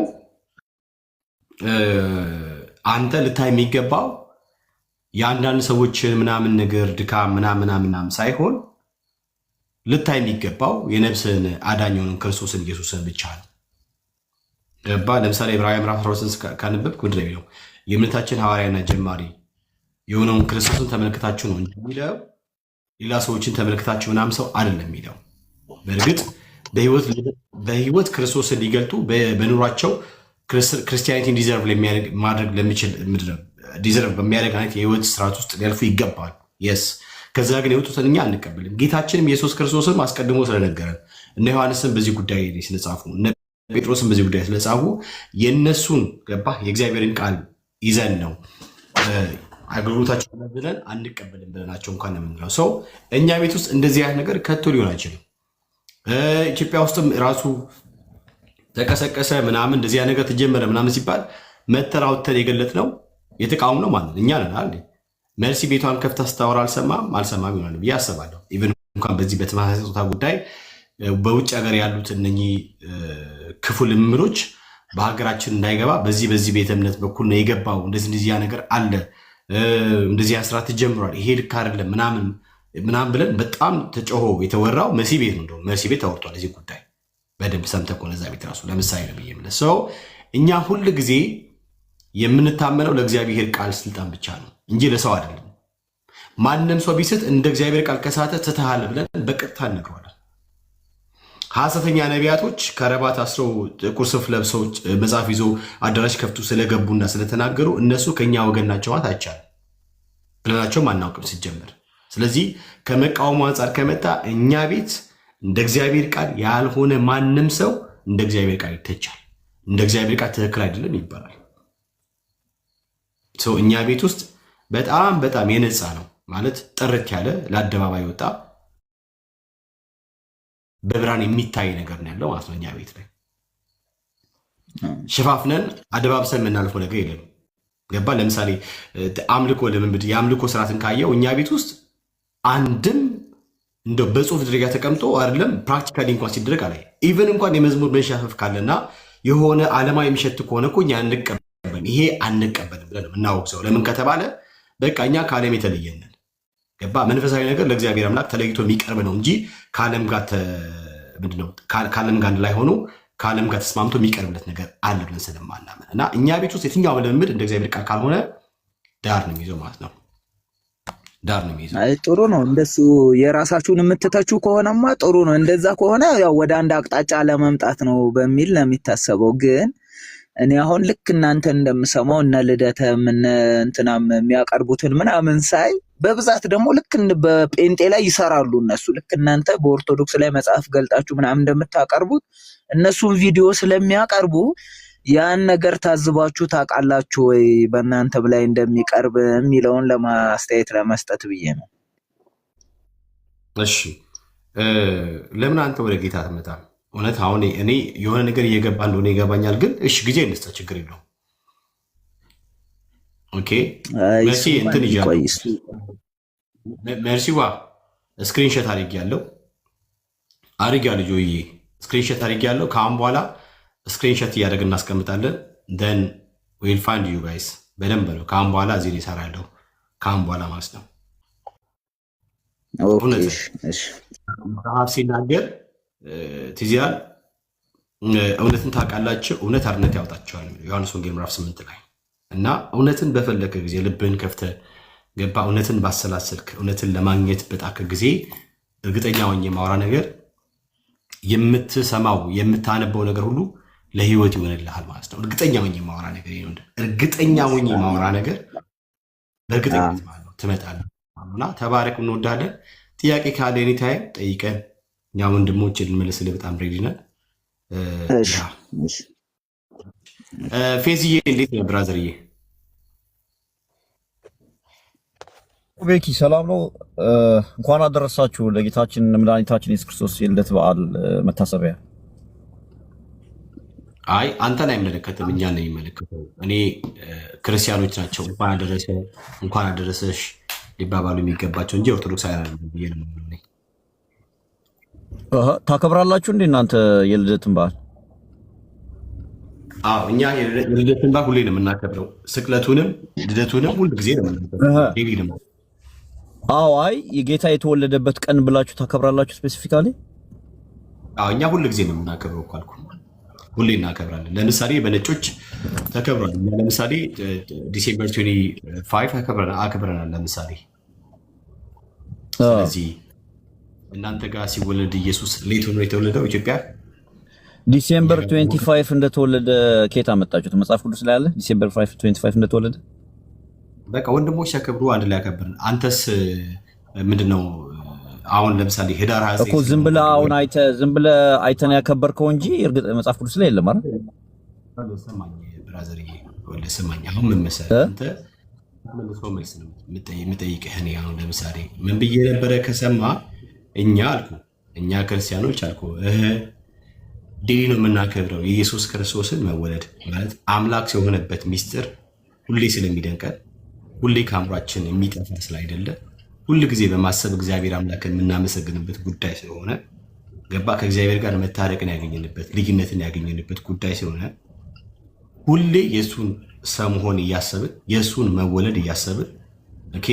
አንተ ልታይ የሚገባው የአንዳንድ ሰዎችን ምናምን ነገር ድካም ምናምን ሳይሆን ልታይ የሚገባው የነፍስን አዳኝ የሆኑን ክርስቶስን ኢየሱስን ብቻ ነው። ገባ? ለምሳሌ ዕብራውያን ምዕራፍ 12 ካነበብክ ምንድን ነው የሚለው? የእምነታችን ሐዋርያና ጀማሪ የሆነውን ክርስቶስን ተመልክታችሁ ነው እንጂ የሚለው ሌላ ሰዎችን ተመልክታችሁ ምናምን ሰው አይደለም የሚለው። በእርግጥ በህይወት ክርስቶስን ሊገልጡ በኑሯቸው ክርስቲያኒቲን ዲዘርቭ ማድረግ ለሚችል ዲዘርቭ በሚያደርግ አይነት የህይወት ስርዓት ውስጥ ሊያልፉ ይገባል። የስ ከዛ ግን የወጡትን እኛ አንቀበልም። ጌታችንም ኢየሱስ ክርስቶስም አስቀድሞ ስለነገረን እነ ዮሐንስም በዚህ ጉዳይ ስለጻፉ እነ ጴጥሮስም በዚህ ጉዳይ ስለጻፉ የእነሱን ገባ የእግዚአብሔርን ቃል ይዘን ነው አገልግሎታቸው ብለን አንቀበልም ብለናቸው እንኳን የምንለው ሰው እኛ ቤት ውስጥ እንደዚህ አይነት ነገር ከቶ ሊሆን አይችልም። ኢትዮጵያ ውስጥም ራሱ ተቀሰቀሰ ምናምን እንደዚህ ነገር ተጀመረ ምናምን ሲባል መተራውተን የገለጥ ነው የተቃውም ነው ማለት እኛ ነን አይደል? መርሲ ቤቷን ከፍታ ስታወራ አልሰማም ይሆናል ብዬ አስባለሁ። ኢቭን እንኳን በዚህ በተመሳሳይ ጾታ ጉዳይ በውጭ ሀገር ያሉት እነኚህ ክፉ ልምምዶች በሀገራችን እንዳይገባ በዚህ ቤተ እምነት በኩል ነው የገባው፣ እንደዚህ ያ ነገር አለ፣ እንደዚህ ስርዓት ተጀምሯል፣ ይሄ ልክ አይደለም ምናምን ብለን በጣም ተጮሆ የተወራው መሲ ቤት ነው። እንደውም መሲ ቤት ተወርቷል እዚህ ጉዳይ በደንብ ሰምተህ ከሆነ እዛ ቤት ራሱ ለምሳሌ ነው ብዬ የምልህ ሰው እኛ ሁል ጊዜ የምንታመነው ለእግዚአብሔር ቃል ስልጣን ብቻ ነው እንጂ ለሰው አይደለም። ማንም ሰው ቢስት እንደ እግዚአብሔር ቃል ከሳተ ትተሃል ብለን በቀጥታ እነግረዋለን። ሐሰተኛ ነቢያቶች ከረባት አስረው ጥቁር ሱፍ ለብሰው መጽሐፍ ይዞ አዳራሽ ከፍቱ ስለገቡና ስለተናገሩ እነሱ ከኛ ወገን ናቸው ማለት አይቻልም ብለናቸውም አናውቅም ሲጀመር። ስለዚህ ከመቃወሙ አንጻር ከመጣ እኛ ቤት እንደ እግዚአብሔር ቃል ያልሆነ ማንም ሰው እንደ እግዚአብሔር ቃል ይተቻል። እንደ እግዚአብሔር ቃል ትክክል አይደለም ይባላል። ሰው እኛ ቤት ውስጥ በጣም የነፃ ነው ማለት ጥርት ያለ ለአደባባይ ወጣ በብርሃን የሚታይ ነገር ነው ያለው ማለት ነው። እኛ ቤት ላይ ሸፋፍነን አደባብሰን የምናልፈው ነገር የለም። ገባ? ለምሳሌ አምልኮ ልምምድ የአምልኮ ስርዓትን ካየው እኛ ቤት ውስጥ አንድም እንደው በጽሁፍ ደረጃ ተቀምጦ አይደለም ፕራክቲካሊ እንኳን ሲደረግ አላይ። ኢቨን እንኳን የመዝሙር መንሻፈፍ ካለና የሆነ ዓለማዊ የሚሸት ከሆነ እኮ እኛ አንቀበልም፣ ይሄ አንቀበልም ብለን የምናወግዘው ለምን ከተባለ በቃ እኛ ከዓለም የተለየንን ገባ? መንፈሳዊ ነገር ለእግዚአብሔር አምላክ ተለይቶ የሚቀርብ ነው እንጂ ከዓለም ጋር ምንድነው ከዓለም ጋር ላይ ሆኖ ከዓለም ጋር ተስማምቶ የሚቀርብለት ነገር አለ ብለን ስለማናምን እና እኛ ቤት ውስጥ የትኛው ልምምድ እንደ እግዚአብሔር ቃል ካልሆነ ዳር ነው የሚይዘው ማለት ነው። ዳር ነው የሚይዘው። አይ ጥሩ ነው። እንደሱ የራሳችሁን የምትተቹ ከሆነማ ጥሩ ነው። እንደዛ ከሆነ ያው ወደ አንድ አቅጣጫ ለመምጣት ነው በሚል ነው የሚታሰበው። ግን እኔ አሁን ልክ እናንተ እንደምሰማው እነ ልደተ እነ እንትናም የሚያቀርቡትን ምናምን ሳይ በብዛት ደግሞ ልክ በጴንጤ ላይ ይሰራሉ እነሱ። ልክ እናንተ በኦርቶዶክስ ላይ መጽሐፍ ገልጣችሁ ምናምን እንደምታቀርቡት እነሱን ቪዲዮ ስለሚያቀርቡ ያን ነገር ታዝባችሁ ታውቃላችሁ ወይ በእናንተ ላይ እንደሚቀርብ የሚለውን ለማስተያየት ለመስጠት ብዬ ነው። እሺ ለምን አንተ ወደ ጌታ አትመጣም? እውነት አሁን እኔ የሆነ ነገር እየገባ እንደሆነ ይገባኛል፣ ግን እሺ ጊዜ እንስጣ፣ ችግር የለውም። ኦኬ መሲ እንትን ይያለው መርሲዋ ስክሪንሾት አድርጌያለሁ ጆዬ ስክሪንሾት አድርጌያለሁ። ከአሁን በኋላ ስክሪንሾት እያደረግን እናስቀምጣለን። then we'll find you guys በደንብ ነው። ከአሁን በኋላ እዚህ ላይ እሰራለሁ። ከአሁን በኋላ ማለት ነው። መጽሐፍ ሲናገር ትዝ ይላል እውነትን ታውቃላችሁ እውነት አርነት ያወጣችኋል ዮሐንስ ወንጌል ምዕራፍ 8 ላይ እና እውነትን በፈለከ ጊዜ ልብህን ከፍተህ ገባ እውነትን ባሰላሰልክ እውነትን ለማግኘት በጣከ ጊዜ እርግጠኛ ሆኜ የማወራ ነገር የምትሰማው የምታነበው ነገር ሁሉ ለህይወት ይሆንልሃል ማለት ነው። እርግጠኛ ሆኜ የማወራ ነገር ይሁን እርግጠኛ ሆኜ የማወራ ነገር በእርግጠኝነት ማለት ነው ትመጣለህ እና ተባረክ። እንወዳለን። ጥያቄ ካለ ኤኒ ታይም ጠይቀን እኛ ወንድሞች ልንመልስልህ በጣም ሬዲ ነን። ፌዝዬ እንዴት ነው ብራዘርዬ? ቤኪ ሰላም ነው። እንኳን አደረሳችሁ ለጌታችን መድኃኒታችን ኢየሱስ ክርስቶስ የልደት በዓል መታሰቢያ። አይ አንተን አይመለከትም፣ እኛን ነው የሚመለከተው። እኔ ክርስቲያኖች ናቸው እንኳን አደረሰ እንኳን አደረሰሽ ሊባባሉ የሚገባቸው እንጂ ኦርቶዶክስ አይደለም ብዬ ነው። ታከብራላችሁ እንዴ እናንተ የልደትን በዓል? አዎ እኛ የልደትን በዓል ሁሌ ነው የምናከብረው። ስቅለቱንም ልደቱንም ሁል ጊዜ ነው የምናከብረው። አዎ አይ የጌታ የተወለደበት ቀን ብላችሁ ታከብራላችሁ ስፔሲፊካሊ? አዎ እኛ ሁል ጊዜ ነው የምናከብረው እኮ አልኩ። ሁሌ እናከብራለን። ለምሳሌ በነጮች ተከብሯል። ለምሳሌ ዲሴምበር 25 አከብረናል ለምሳሌ። ስለዚህ እናንተ ጋር ሲወለድ ኢየሱስ ሌት ሆኖ የተወለደው ኢትዮጵያ ዲሴምበር 25 እንደተወለደ ከየት አመጣችሁት? መጽሐፍ ቅዱስ ላይ አለ ዲሴምበር 25 እንደተወለደ? በቃ ወንድሞች ሲያከብሩ አንድ ላይ ያከብርን። አንተስ ምንድነው? አሁን ለምሳሌ ህዳር 29 እኮ ዝም ብለህ አሁን አይተህ ያከበርከው እንጂ እርግጥ መጽሐፍ ቅዱስ ላይ የለም አይደል? ሰማኝ ብራዘርዬ፣ ስማኝ። አሁን ምን መሰለህ አንተ መልሶ መልስ ነው የምጠይቅህ። እኔ አሁን ለምሳሌ ምን ብዬ ነበረ ከሰማ እኛ ክርስቲያኖች አልኩ ዴሊ ነው የምናከብረው የኢየሱስ ክርስቶስን መወለድ ማለት አምላክ የሆነበት ሚስጥር ሁሌ ስለሚደንቀን ሁሌ ከአእምሯችን የሚጠፋ ስላይደለ ሁል ጊዜ በማሰብ እግዚአብሔር አምላክን የምናመሰግንበት ጉዳይ ስለሆነ ገባ ከእግዚአብሔር ጋር መታረቅን ያገኘንበት ልዩነትን ያገኘንበት ጉዳይ ስለሆነ ሁሌ የእሱን ሰው መሆን እያሰብን የእሱን መወለድ እያሰብን ኦኬ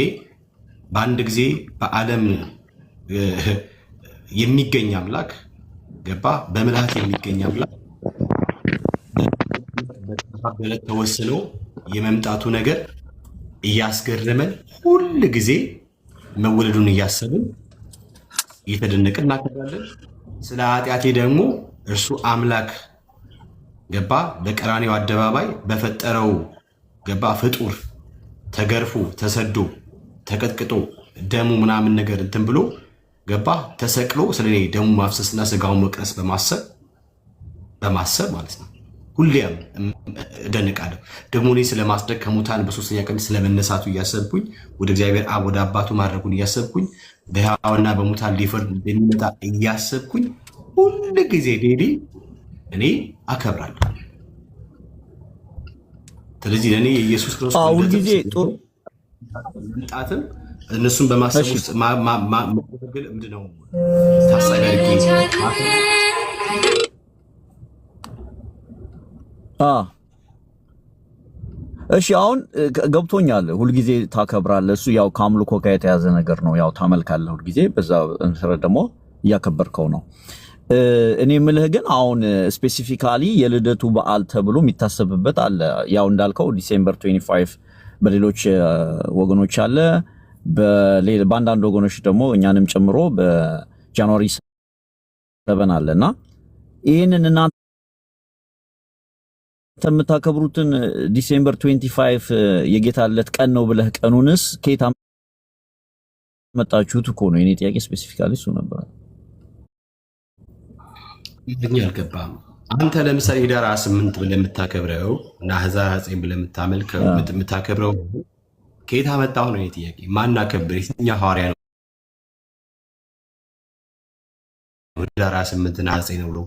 በአንድ ጊዜ በዓለም የሚገኝ አምላክ ገባ በምልሃት የሚገኝ አምላክ በለት ተወስኖ የመምጣቱ ነገር እያስገረመን ሁል ጊዜ መወለዱን እያሰብን እየተደነቅን እናከብራለን። ስለ ኃጢአቴ ደግሞ እርሱ አምላክ ገባ በቀራኔው አደባባይ በፈጠረው ገባ ፍጡር ተገርፎ ተሰዶ ተቀጥቅጦ ደሙ ምናምን ነገር እንትን ብሎ ገባ ተሰቅሎ ስለኔ ደሙ ማፍሰስና ስጋውን መቅረስ በማሰብ ማለት ነው። ሁሌም እደንቃለሁ። ደግሞ እኔ ስለማስደቅ ከሙታን በሶስተኛ ቀን ስለመነሳቱ እያሰብኩኝ ወደ እግዚአብሔር አብ ወደ አባቱ ማድረጉን እያሰብኩኝ በሕያዋንና በሙታን ሊፈርድ እንደሚመጣ እያሰብኩኝ ሁል ጊዜ ዴሊ እኔ አከብራለሁ። ስለዚህ ለእኔ የኢየሱስ ክርስቶስ ሁል ጊዜ ጥሩ መምጣትን እነሱን በማሰብ ውስጥ ምንድነው ታሳቢ አድርጌ እሺ አሁን ገብቶኛል። ሁልጊዜ ታከብራለህ። እሱ ያው ከአምልኮ ጋር የተያዘ ነገር ነው። ያው ታመልካለህ ሁልጊዜ፣ በዛ መሰረት ደግሞ እያከበርከው ነው። እኔ የምልህ ግን አሁን ስፔሲፊካሊ የልደቱ በዓል ተብሎ የሚታሰብበት አለ። ያው እንዳልከው ዲሴምበር 25 በሌሎች ወገኖች አለ፣ በአንዳንድ ወገኖች ደግሞ እኛንም ጨምሮ በጃንዋሪ 7 አለና ይህንን እናንተ የምታከብሩትን ዲሴምበር 25 የጌታ ልደት ቀን ነው ብለህ ቀኑንስ ከየት አመጣችሁት እኮ ነው የኔ ጥያቄ። ስፔሲፊካሊ እሱ ነበር። አልገባም። አንተ ለምሳሌ ህዳር 28 ብለህ የምታከብረው እና ህዳር 9 ብለህ የምታከብረው ከየት አመጣሁ ነው የኔ ጥያቄ። ማን አከብር? የትኛው ሐዋርያ ነው ህዳር 28 እና 9 ነው ብሎ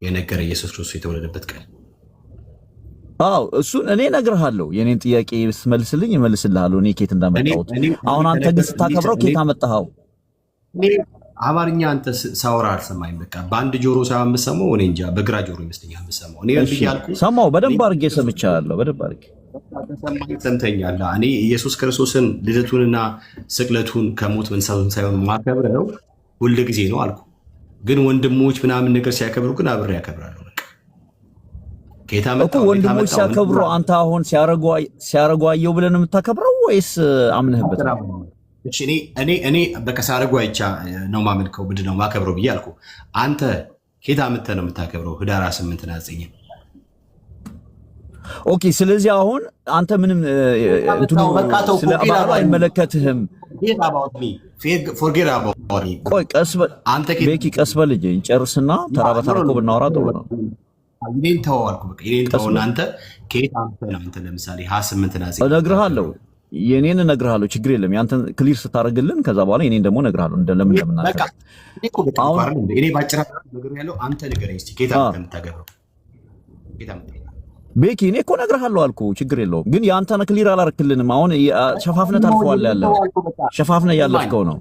የነገረ ኢየሱስ ክርስቶስ የተወለደበት ቀን? አዎ እሱን እኔ እነግርሃለሁ። የኔን ጥያቄ ስመልስልኝ እመልስልሃለሁ እኔ ከየት እንዳመጣሁት። አሁን አንተ ግን ስታከብረው ከየት አመጣኸው? አማርኛ አንተ ሳወራ አልሰማኝ። በቃ በአንድ ጆሮ ሳይሆን የምሰማው እኔ እንጃ በግራ ጆሮ ይመስለኛል የምሰማው። እኔ ብያልኩ ሰማው፣ በደንብ አድርጌ ሰምቻለሁ። በደንብ አድርጌ ሰምተኛል። እኔ ኢየሱስ ክርስቶስን ልደቱንና ስቅለቱን ከሞት መነሳቱን ሳይሆን ማከብረው ሁል ጊዜ ነው አልኩ። ግን ወንድሞች ምናምን ነገር ሲያከብሩ ግን አብሬ ያከብራለሁ። እኮ ወንድሞች ሲያከብሩ አንተ አሁን ሲያረጉ አየው ብለን የምታከብረው ወይስ አምነህበት? እኔ በቃ ሲያረጉ አይቻ ነው ማመልከው ምንድን ነው ማከብረው ብዬ አልኩ። አንተ ኬታ አምጥተህ ነው የምታከብረው ህዳር 8 እና 9? ኦኬ። ስለዚህ አሁን አንተ ምንም ስለ በዓሉ አይመለከትህም። ቆይ ቀስ በል ቤኪ፣ ቀስ በል ልጄ እንጨርስና ተራ በተራ እኮ ብናወራ ጥሩ ነው። ይሄን ተው አልኩ። በቃ ይሄን ተው። እናንተ ከየት አምጥተህ ነው? አንተ ለምሳሌ 28 እና 9 እነግርሃለሁ፣ የኔን እነግርሃለሁ። ችግር የለም። ያንተን ክሊር ስታደርግልን ከዛ በኋላ የኔን ደግሞ እነግርሃለሁ። ለምን እንደምናከብር እኔ ባጭራ ነገር ያለው አንተ ንገረኝ እስኪ። ከየት አምጥተህ የምታከብረው? ቤኪ እኔ እኮ እነግርሃለሁ አልኩ። ችግር የለውም። ግን የአንተን ክሊር አላደረክልንም። አሁን ሸፋፍነህ ታልፈዋለህ። ያለው ሸፋፍነህ ያለፍከው ነው።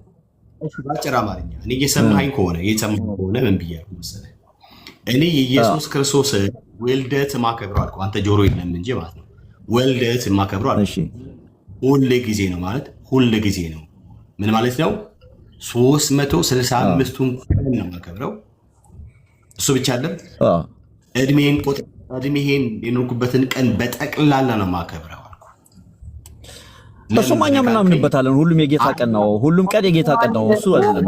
እሺ ባጭራ አማርኛ እኔ እየሰማኸኝ ከሆነ ምን ብያለሁ መሰለህ? እኔ የኢየሱስ ክርስቶስ ወልደት ማከብረው አልኩ። አንተ ጆሮ የለም እንጂ ማለት ነው። ወልደት ማከብረው አልኩ። ሁል ጊዜ ነው ማለት ሁል ጊዜ ነው። ምን ማለት ነው? 365ቱን ቀን ነው ማከብረው። እሱ ብቻ አይደለም፣ እድሜን የኖርኩበትን ቀን በጠቅላላ ነው ማከብረው አልኩ። እሱማ እኛ ምናምንበታለን። ሁሉም የጌታ ቀን ነው። ሁሉም ቀን የጌታ ቀን ነው። እሱ አይደለም።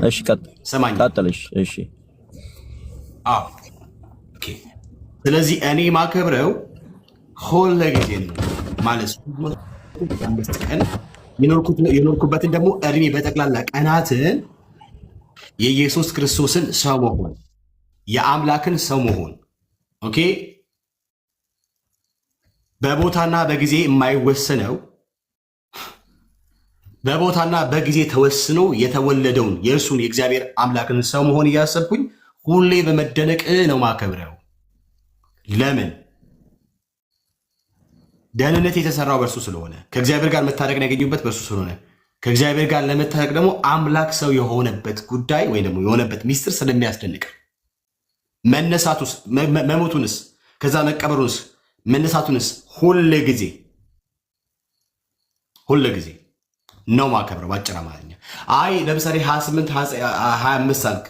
እሺ ቀጥል። እሺ ስለዚህ እኔ ማከብረው ሁል ጊዜ ነው። ማለት 5 ቀን የኖርኩበትን ደግሞ እድሜ በጠቅላላ ቀናትን የኢየሱስ ክርስቶስን ሰው መሆን የአምላክን ሰው መሆን ኦኬ በቦታና በጊዜ የማይወሰነው በቦታና በጊዜ ተወስኖ የተወለደውን የእርሱን የእግዚአብሔር አምላክን ሰው መሆን እያሰብኩኝ ሁሌ በመደነቅ ነው ማከብረው። ለምን? ደህንነት የተሰራው በእርሱ ስለሆነ፣ ከእግዚአብሔር ጋር መታረቅን ያገኙበት በእርሱ ስለሆነ፣ ከእግዚአብሔር ጋር ለመታረቅ ደግሞ አምላክ ሰው የሆነበት ጉዳይ ወይ ደግሞ የሆነበት ሚስጥር ስለሚያስደንቅ መነሳቱስ መሞቱንስ ከዛ መቀበሩንስ መነሳቱንስ ሁል ጊዜ ነው ማከብረው። ባጭር አማርኛ አይ ለምሳሌ 28 25 አልክ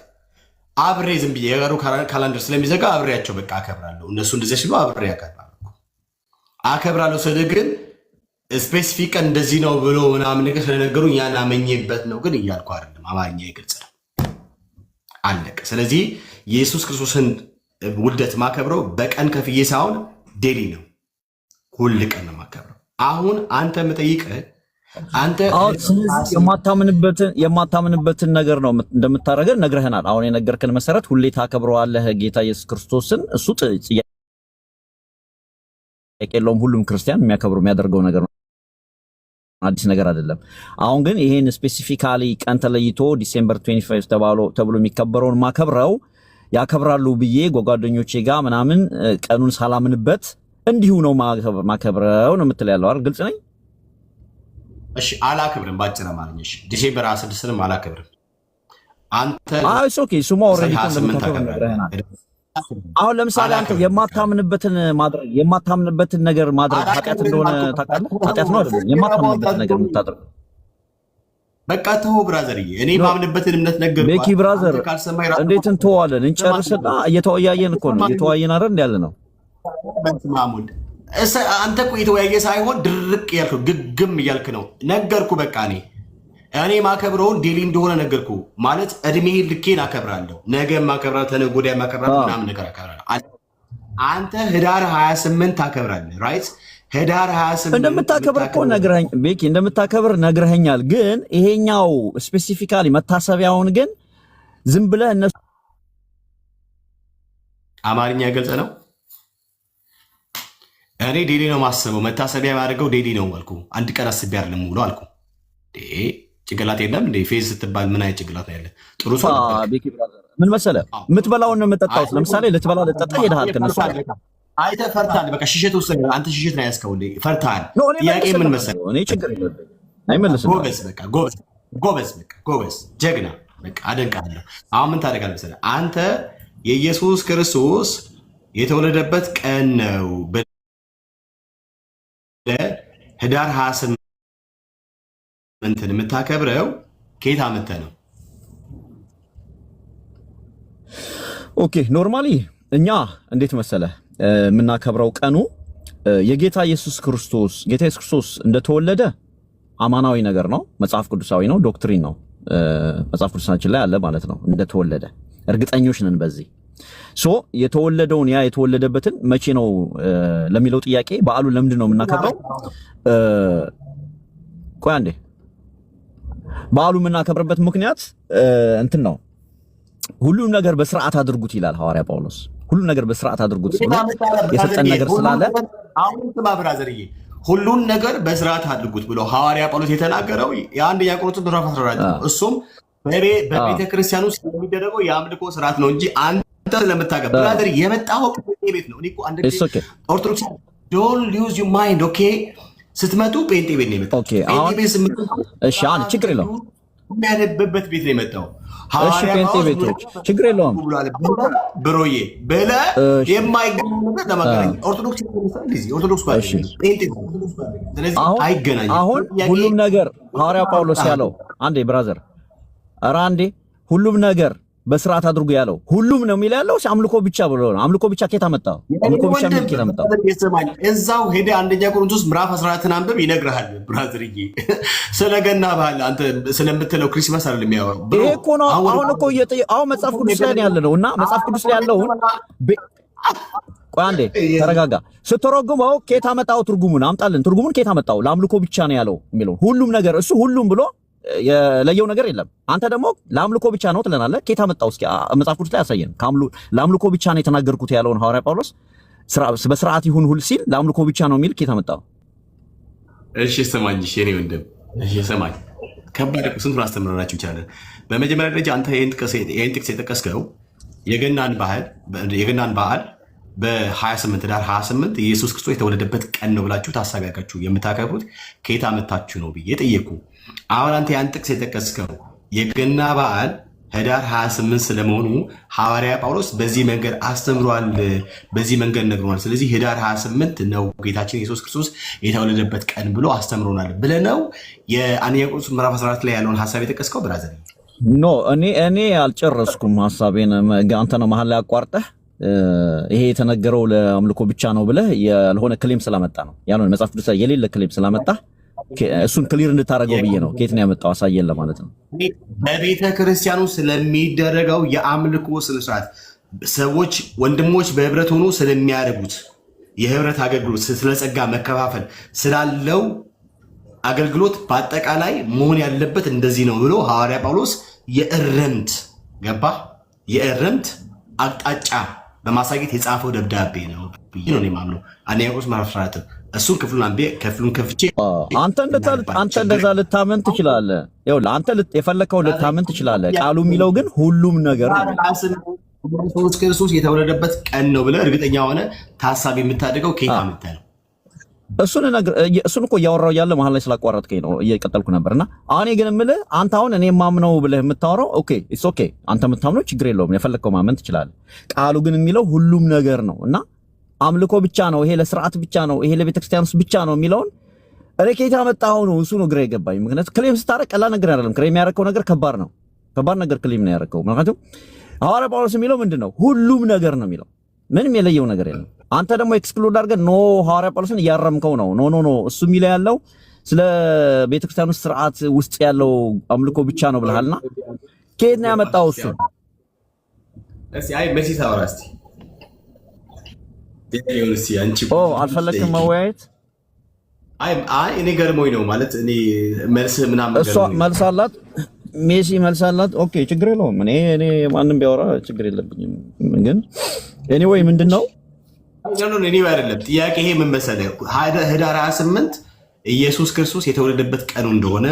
አብሬ ዝም ብዬ የጋሩ ካላንደር ስለሚዘጋ አብሬያቸው በቃ አከብራለሁ። እነሱ እንደዚህ ሲሉ አብሬ አከብራለሁ ስል ግን ስፔሲፊክ እንደዚህ ነው ብሎ ምናምን ነገር ስለነገሩኝ ያን አመኘበት ነው ግን እያልኩ አይደለም። አማርኛ ይግልጽ ነው አለቀ። ስለዚህ ኢየሱስ ክርስቶስን ውልደት ማከብረው በቀን ከፍዬ ሳይሆን ዴሊ ነው፣ ሁል ቀን ነው ማከብረው። አሁን አንተ የምጠይቅህ አንተ የማታምንበትን ነገር ነው እንደምታደርገን ነግረህናል። አሁን የነገርከን መሰረት ሁሌ ታከብረዋለህ ጌታ ኢየሱስ ክርስቶስን። እሱ ጥያቄ የለውም፣ ሁሉም ክርስቲያን የሚያደርገው ነገር ነው፣ አዲስ ነገር አይደለም። አሁን ግን ይሄን ስፔሲፊካሊ ቀን ተለይቶ ዲሴምበር 25 ተብሎ የሚከበረውን ማከብረው ያከብራሉ ብዬ ጓደኞቼ ጋር ምናምን ቀኑን ሳላምንበት እንዲሁ ነው ማከብረው ነው የምትል ያለው አይደል? ግልጽ ነኝ። እሺ አላከብርም። ባጭር አማርኛ እሺ ዲሴምበር 26ንም አላከብርም። አንተ እሱ ኦኬ ሱማ ኦሬዲ እንደምታከብረው አሁን ለምሳሌ አንተ የማታምንበትን ነገር ማድረግ ኃጢአት እንደሆነ ታውቃለህ? ኃጢአት ነው አይደል? የማታምንበትን ነገር የምታደርገው በቃ ተው ብራዘርዬ፣ እኔ ማምንበትን እምነት ነገር ቤኪ ብራዘር እንዴት እንተዋለን? እንጨርስና እየተወያየን እኮ ነው። እየተወያየን አይደል ያለ ነው። ማሙድ አንተ እኮ የተወያየ ሳይሆን ድርቅ ያልከው ግግም እያልክ ነው። ነገርኩ በቃ እኔ ማከብረውን ዴሊ እንደሆነ ነገርኩ። ማለት እድሜ ልኬን አከብራለሁ፣ ነገ ማከብራለሁ፣ ተነገ ወዲያ ማከብራለሁ፣ ምናምን ነገር አከብራለሁ። አንተ ህዳር 28 ታከብራለህ ራይት? ህዳር 28 እንደምታከብር እኮ ነግረኸኝ ቤኪ፣ እንደምታከብር ነግረኸኛል። ግን ይሄኛው ስፔሲፊካሊ መታሰቢያውን ግን ዝም ብለህ እነሱ አማርኛ ግልጽ ነው። እኔ ዴሊ ነው ማሰበው፣ መታሰቢያ ማድረገው ዴሊ ነው አልኩ። አንድ ቀን አስቤ አይደለም ሙሉ አልኩ። ጭንቅላት የለም እንደ ፌዝ ስትባል ምን አይነት ጭንቅላት ነው ያለ? ጥሩ ሰው ቤኪ ብራዘር ምን መሰለህ የምትበላውን ነው የምጠጣው። ለምሳሌ ልትበላ ልትጠጣ ሄደሃል ከነሱ አይተህ ፈርታል። በቃ ሽሸት ውስጥ አንተ ሽሸት ነው ያዝከው። ፈርታል። ጥያቄ ምን መሰለህ? እኔ ችግር የለብኝም አይመልስም። ጎበዝ ጀግና በቃ አደንቃለሁ። አሁን ምን ታደርጋለህ መሰለህ? አንተ የኢየሱስ ክርስቶስ የተወለደበት ቀን ነው ህዳር 28 የምታከብረው ከየት አመተህ ነው? ኦኬ ኖርማሊ እኛ እንዴት መሰለህ የምናከብረው ቀኑ የጌታ ኢየሱስ ክርስቶስ እንደተወለደ አማናዊ ነገር ነው፣ መጽሐፍ ቅዱሳዊ ነው፣ ዶክትሪን ነው፣ መጽሐፍ ቅዱሳችን ላይ አለ ማለት ነው። እንደተወለደ እርግጠኞች ነን በዚህ የተወለደውን የተወለደበትን መቼ ነው ለሚለው ጥያቄ በዓሉን ለምንድን ነው የምናከብረው? ቆይ አንዴ በዓሉ የምናከብርበት ምክንያት እንትን ነው። ሁሉም ነገር በስርዓት አድርጉት ይላል ሐዋርያ ጳውሎስ። ሁሉም ነገር በስርዓት አድርጉት የሰጠን ነገር ስላለ አሁን ስማ ብራዘርዬ፣ ሁሉን ነገር በስርዓት አድርጉት ብሎ ሐዋርያ ጳውሎስ የተናገረው የአንደኛ ቆሮንቶስ ምዕራፍ 14 ነው። እሱም በቤተ ክርስቲያን ውስጥ የሚደረገው የአምልኮ ስርዓት ነው እንጂ አንተ ስለምታገብ ብራዘር የመጣው ጴንጤ ቤት ነው። እኔ እኮ አንድ ጊዜ ኦርቶዶክስ ዶንት ሉዝ ዩር ማይንድ ኦኬ። ስትመጡ ጴንጤ ቤት ነው የመጣው። ጴንጤ ቤት ስምጡ እሺ፣ አንድ ችግር የለውም የሚያነብበት ቤት ነው የመጣው። እሺ ጴንጤ ቤቶች ችግር የለውም ብሮዬ ብለህ የማይገናኝ ነገር ለማገናኝ ኦርቶዶክስ አይገናኝም። አሁን ሁሉም ነገር ሐዋርያ ጳውሎስ ያለው አንዴ ብራዘር፣ ኧረ አንዴ ሁሉም ነገር በስርዓት አድርጉ ያለው ሁሉም ነው የሚል ያለው አምልኮ ብቻ ብሎ ነው። አምልኮ ብቻ ከየት አመጣው? አምልኮ ብቻ ምን ከየት አመጣው? እዛው ሄደህ አንደኛ ቆሮንቶስ ምዕራፍ 14 አንብብ ይነግርሃል። ብራዘርዬ ስለገና ባህል አንተ ስለምትለው ክሪስማስ አይደለም የሚያወራው። ይሄ እኮ ነው አሁን እኮ አሁን መጽሐፍ ቅዱስ ላይ ያለ ነው እና መጽሐፍ ቅዱስ ላይ ያለውን ቆይ አንዴ ተረጋጋ። ስትተረጉመው ከየት አመጣው? ትርጉሙን አምጣልን። ትርጉሙን ከየት አመጣው? ለአምልኮ ብቻ ነው ያለው የሚለው ሁሉም ነገር እሱ ሁሉም ብሎ የለየው ነገር የለም። አንተ ደግሞ ለአምልኮ ብቻ ነው ትለናለህ። ከየት አመጣው? እስኪ መጽሐፍ ቅዱስ ላይ ያሳየን። ለአምልኮ ብቻ ነው የተናገርኩት ያለውን ሐዋርያ ጳውሎስ በስርዓት ይሁን ሁሉ ሲል ለአምልኮ ብቻ ነው የሚል ከየት አመጣው? እሺ ሰማኝ። እሺ እኔ ወንድም እሺ ሰማኝ። ከባድ ስንቱን አስተምረናችሁ ይቻላል። በመጀመሪያ ደረጃ አንተ ይህን ጥቅስ የጠቀስከው የገናን በዓል በ28 ዳር 28 ኢየሱስ ክርስቶስ የተወለደበት ቀን ነው ብላችሁ ታሳጋጋችሁ የምታከብሩት ከየት አመጣችሁ ነው ብዬ ጠየቁ። አሁን አንተ ያን ጥቅስ የጠቀስከው የገና በዓል ህዳር 28 ስለመሆኑ ሐዋርያ ጳውሎስ በዚህ መንገድ አስተምሯል፣ በዚህ መንገድ ነግሮናል። ስለዚህ ህዳር 28 ነው ጌታችን ኢየሱስ ክርስቶስ የተወለደበት ቀን ብሎ አስተምሮናል ብለነው የአንደኛ ቆሮንቶስ ምዕራፍ 14 ላይ ያለውን ሐሳብ የጠቀስከው ብራዘር? ኖ እኔ አልጨረስኩም ሐሳቤን። አንተ ነው መሀል ላይ አቋርጠህ ይሄ የተነገረው ለአምልኮ ብቻ ነው ብለህ ያልሆነ ክሌም ስላመጣ ነው ያልሆነ መጽሐፍ ቅዱስ የሌለ ክሌም ስላመጣ እሱን ክሊር እንድታደርገው ብዬ ነው። ከየት ነው ያመጣው አሳየን ለማለት ነው። በቤተ ክርስቲያኑ ስለሚደረገው የአምልኮ ስነስርዓት ሰዎች ወንድሞች በህብረት ሆኖ ስለሚያደርጉት የህብረት አገልግሎት ስለ ጸጋ መከፋፈል ስላለው አገልግሎት በአጠቃላይ መሆን ያለበት እንደዚህ ነው ብሎ ሐዋርያ ጳውሎስ የእረምት አቅጣጫ በማሳየት የጻፈው ደብዳቤ ነው ብዬ ነው የማምነው። አንደኛ ቆሮንቶስ ምዕራፍ 14 እሱን ክፍሉን ከፍቼ አንተ እንደዛ ልታመን ትችላለህ። ይኸውልህ አንተ የፈለከው ልታመን ትችላለህ። ቃሉ የሚለው ግን ሁሉም ነገር ነው። ኢየሱስ ክርስቶስ የተወለደበት ቀን ነው ብለህ እርግጠኛ ሆነ ታሳቢ የምታደርገው ከየት አምጥተህ ነው? እሱን እኮ እያወራሁ እያለ መሀል ላይ ስላቋረጥከኝ ነው እየቀጠልኩ ነበርና እኔ ግን የምልህ አንተ አሁን እኔ የማምነው ብለህ የምታወራው ኦኬ ኢትስ ኦኬ፣ አንተ የምታምነው ችግር የለውም፣ የፈለግከው ማመን ትችላለህ። ቃሉ ግን የሚለው ሁሉም ነገር ነው እና አምልኮ ብቻ ነው፣ ይሄ ለስርዓት ብቻ ነው፣ ይሄ ለቤተክርስቲያን ውስጥ ብቻ ነው የሚለውን እኔ ከየት አመጣኸው ነው? እሱ ነው ግራ የገባኝ። ምክንያቱም ክሌም ስታረቅ ቀላል ነገር አይደለም። ክሌም ያደረከው ነገር ከባድ ነው። ከባድ ነገር ክሌም ነው ያደረከው። ምክንያቱም ሐዋርያ ጳውሎስ የሚለው ምንድነው? ሁሉም ነገር ነው የሚለው፣ ምንም የለየው ነገር የለም። አንተ ደግሞ ኤክስክሉድ አድርገህ ኖ ሐዋርያ ጳውሎስን እያረምከው ነው። ኖ እሱ የሚለው ያለው ስለ ቤተክርስቲያን ውስጥ ስርዓት ውስጥ ያለው አምልኮ ብቻ ነው ብለሃልና ከየት ነው ያመጣው እሱ? አይ መሲ ታወራ እስቲ አልፈለግም መወያየት? አይ እኔ ገርሞኝ ነው ማለት እኔ መልስ ምናምን እሷ መልስ አላት፣ ሜሲ መልስ አላት። ኦኬ ችግር የለውም። እኔ ማንም ቢያወራ ችግር የለብኝም። ግን ኤኒዌይ ምንድነው እኔ አይደለም ጥያቄ ይሄ ምን መሰለህ፣ ህዳር 28 ኢየሱስ ክርስቶስ የተወለደበት ቀኑ እንደሆነ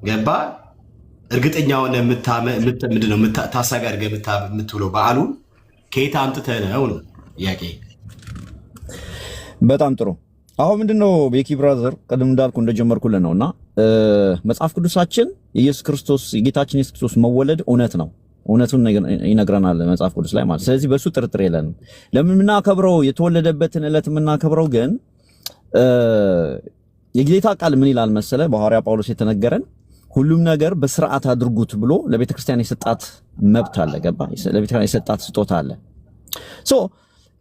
ገባ እርግጠኛ ሆነ ምንድነው ታሳቢ አድርገህ የምትውለው በዓሉን ከየት አምጥተህ ነው ጥያቄ? በጣም ጥሩ። አሁን ምንድነው ቤኪ ብራዘር ቀደም እንዳልኩ እንደጀመርኩልን ነውና መጽሐፍ ቅዱሳችን የኢየሱስ ክርስቶስ የጌታችን ኢየሱስ ክርስቶስ መወለድ እውነት ነው። እውነቱን ይነግረናል መጽሐፍ ቅዱስ ላይ ማለት። ስለዚህ በሱ ጥርጥር የለንም። ለምን የምናከብረው የተወለደበትን ዕለት የምናከብረው ግን የጌታ ቃል ምን ይላል መሰለ? በሐዋርያ ጳውሎስ የተነገረን ሁሉም ነገር በስርዓት አድርጉት ብሎ ለቤተክርስቲያን የሰጣት መብት አለ። ገባ? ለቤተክርስቲያን የሰጣት ስጦታ አለ።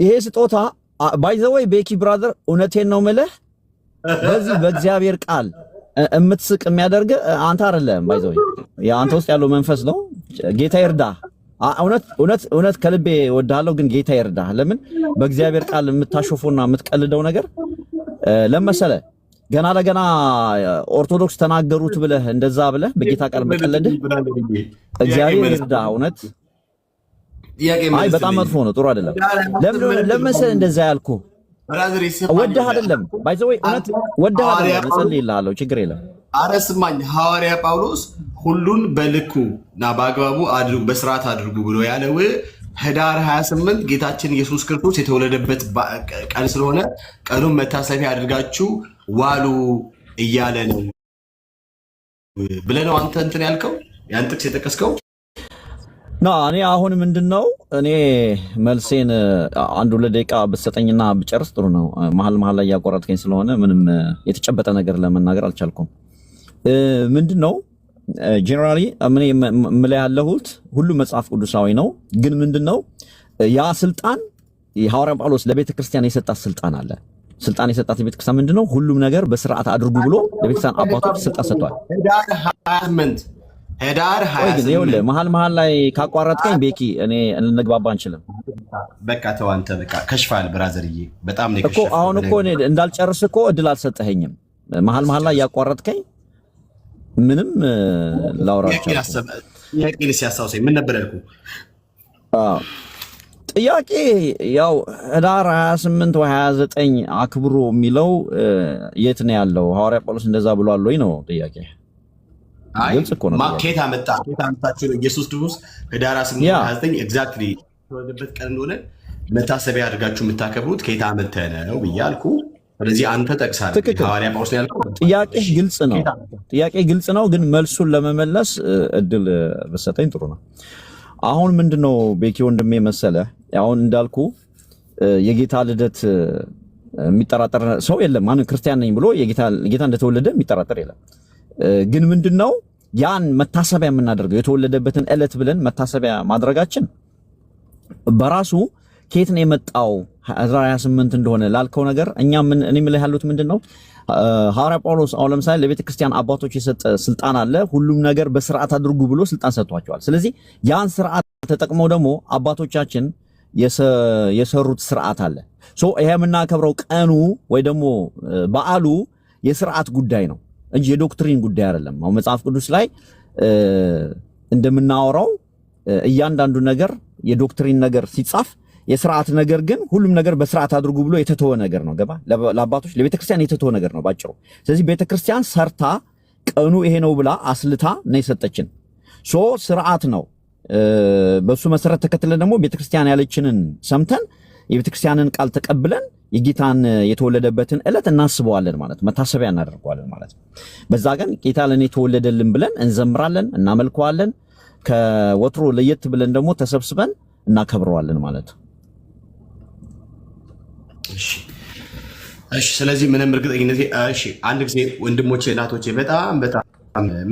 ይሄ ስጦታ ባይ ዘ ወይ ቤኪ ብራዘር እውነቴን ነው የምልህ፣ በዚህ በእግዚአብሔር ቃል የምትስቅ የሚያደርግ አንተ አይደለም። ባይ ዘ ወይ የአንተ ውስጥ ያለው መንፈስ ነው። ጌታ ይርዳ። እውነት ከልቤ እወድሃለሁ፣ ግን ጌታ ይርዳ። ለምን በእግዚአብሔር ቃል የምታሾፈውና የምትቀልደው ነገር ለመሰለ ገና ለገና ኦርቶዶክስ ተናገሩት ብለህ እንደዛ ብለህ በጌታ ቃል መቀለድህ እግዚአብሔር ይርዳ። እውነት አይ በጣም መጥፎ ነው፣ ጥሩ አይደለም። ለምን መሰለህ እንደዛ ያልኩህ? ወደህ አይደለም ባይ ዘ ወይ እውነት ወደህ አይደለም። እጸልይልሃለሁ፣ ችግር የለም። አረ ስማኝ፣ ሐዋርያ ጳውሎስ ሁሉን በልኩ እና በአግባቡ አድርጉ፣ በስርዓት አድርጉ ብሎ ያለው ህዳር 28 ጌታችን ኢየሱስ ክርስቶስ የተወለደበት ቀን ስለሆነ ቀኑን መታሰቢያ አድርጋችሁ ዋሉ እያለ ነው ብለህ ነው አንተ እንትን ያልከው ያን ጥቅስ የጠቀስከው? እኔ አሁን ምንድነው እኔ መልሴን አንድ ሁለት ደቂቃ ብትሰጠኝና ብጨርስ ጥሩ ነው። መሀል ላይ ያቆረጥከኝ ስለሆነ ምንም የተጨበጠ ነገር ለመናገር አልቻልኩም። ምንድነው ጄኔራሊ ምን ምለ ያለሁት ሁሉ መጽሐፍ ቅዱሳዊ ነው። ግን ምንድነው ያ ስልጣን የሐዋርያ ጳውሎስ ለቤተ ክርስቲያን የሰጣት ስልጣን አለ። ስልጣን የሰጣት የቤተ ክርስቲያን ምንድነው ሁሉም ነገር በስርዓት አድርጉ ብሎ ለቤተ ክርስቲያን አባቶች ስልጣን ሰጥቷል። ህዳር ቆይ ግን ይኸውልህ 28 መሀል ላይ ካቋረጥከኝ ቤኪ እኔ ልንግባባ አንችልም በቃ ተው አንተ በቃ ከሽፋል ብራዘርዬ በጣም ነው እኮ አሁን እኮ እኔ እንዳልጨርስ እኮ እድል አልሰጠኸኝም መሀል ላይ ያቋረጥከኝ ምንም ላውራቸው ጥያቄን ሲያስታውሰኝ ምን ነበር ያልኩህ? ጥያቄ ያው ህዳር 28 ወይ 29 አክብሮ የሚለው የት ነው ያለው? ሐዋርያ ጳውሎስ እንደዛ ብሏል ወይ ነው ጥያቄ? ግልጽ እኮ ነው። ከየት አመጣችሁ ነው? ኢየሱስ ክርስቶስ ህዳር 28 29 ኤግዛክትሊ የተወለደበት ቀን እንደሆነ መታሰቢያ አድርጋችሁ የምታከብሩት ከየት አመጣህ ነው ብያልኩ። ስለዚህ አንተ ጠቅሳለህ ሐዋርያ ጳውሎስ ያልከው ጥያቄ ግልጽ ነው። ጥያቄ ግልጽ ነው፣ ግን መልሱን ለመመለስ እድል በሰጠኝ ጥሩ ነው። አሁን ምንድነው ቤኪ ወንድሜ መሰለህ አሁን እንዳልኩ የጌታ ልደት የሚጠራጠር ሰው የለም። ማንም ክርስቲያን ነኝ ብሎ ጌታ እንደተወለደ የሚጠራጠር የለም። ግን ምንድነው ያን መታሰቢያ የምናደርገው የተወለደበትን ዕለት ብለን መታሰቢያ ማድረጋችን በራሱ ከየት ነው የመጣው 28 እንደሆነ ላልከው ነገር እኛ እኔ ምልህ ያሉት ምንድነው ሐዋርያ ጳውሎስ አሁን ለምሳሌ ለቤተ ክርስቲያን አባቶች የሰጠ ስልጣን አለ። ሁሉም ነገር በስርዓት አድርጉ ብሎ ስልጣን ሰጥቷቸዋል። ስለዚህ ያን ስርዓት ተጠቅመው ደግሞ አባቶቻችን የሰሩት ስርዓት አለ። ይሄ የምናከብረው ቀኑ ወይ ደግሞ በዓሉ የስርዓት ጉዳይ ነው እንጂ የዶክትሪን ጉዳይ አይደለም። አሁን መጽሐፍ ቅዱስ ላይ እንደምናወራው እያንዳንዱ ነገር የዶክትሪን ነገር ሲጻፍ የስርዓት ነገር ግን ሁሉም ነገር በስርዓት አድርጉ ብሎ የተተወ ነገር ነው። ገባ? ለአባቶች ለቤተክርስቲያን የተተወ ነገር ነው ባጭሩ። ስለዚህ ቤተክርስቲያን ሰርታ ቀኑ ይሄ ነው ብላ አስልታ ነው የሰጠችን። ስርዓት ነው። በሱ መሰረት ተከትለን ደግሞ ቤተክርስቲያን ያለችንን ሰምተን የቤተክርስቲያንን ቃል ተቀብለን የጌታን የተወለደበትን ዕለት እናስበዋለን ማለት መታሰቢያ እናደርገዋለን ማለት ነው። በዛ ቀን ጌታ ለኔ ተወለደልን ብለን እንዘምራለን፣ እናመልከዋለን። ከወትሮ ለየት ብለን ደግሞ ተሰብስበን እናከብረዋለን ማለት ነው። እሺ ስለዚህ ምንም እርግጠኝነት አንድ ጊዜ ወንድሞቼ እናቶቼ በጣም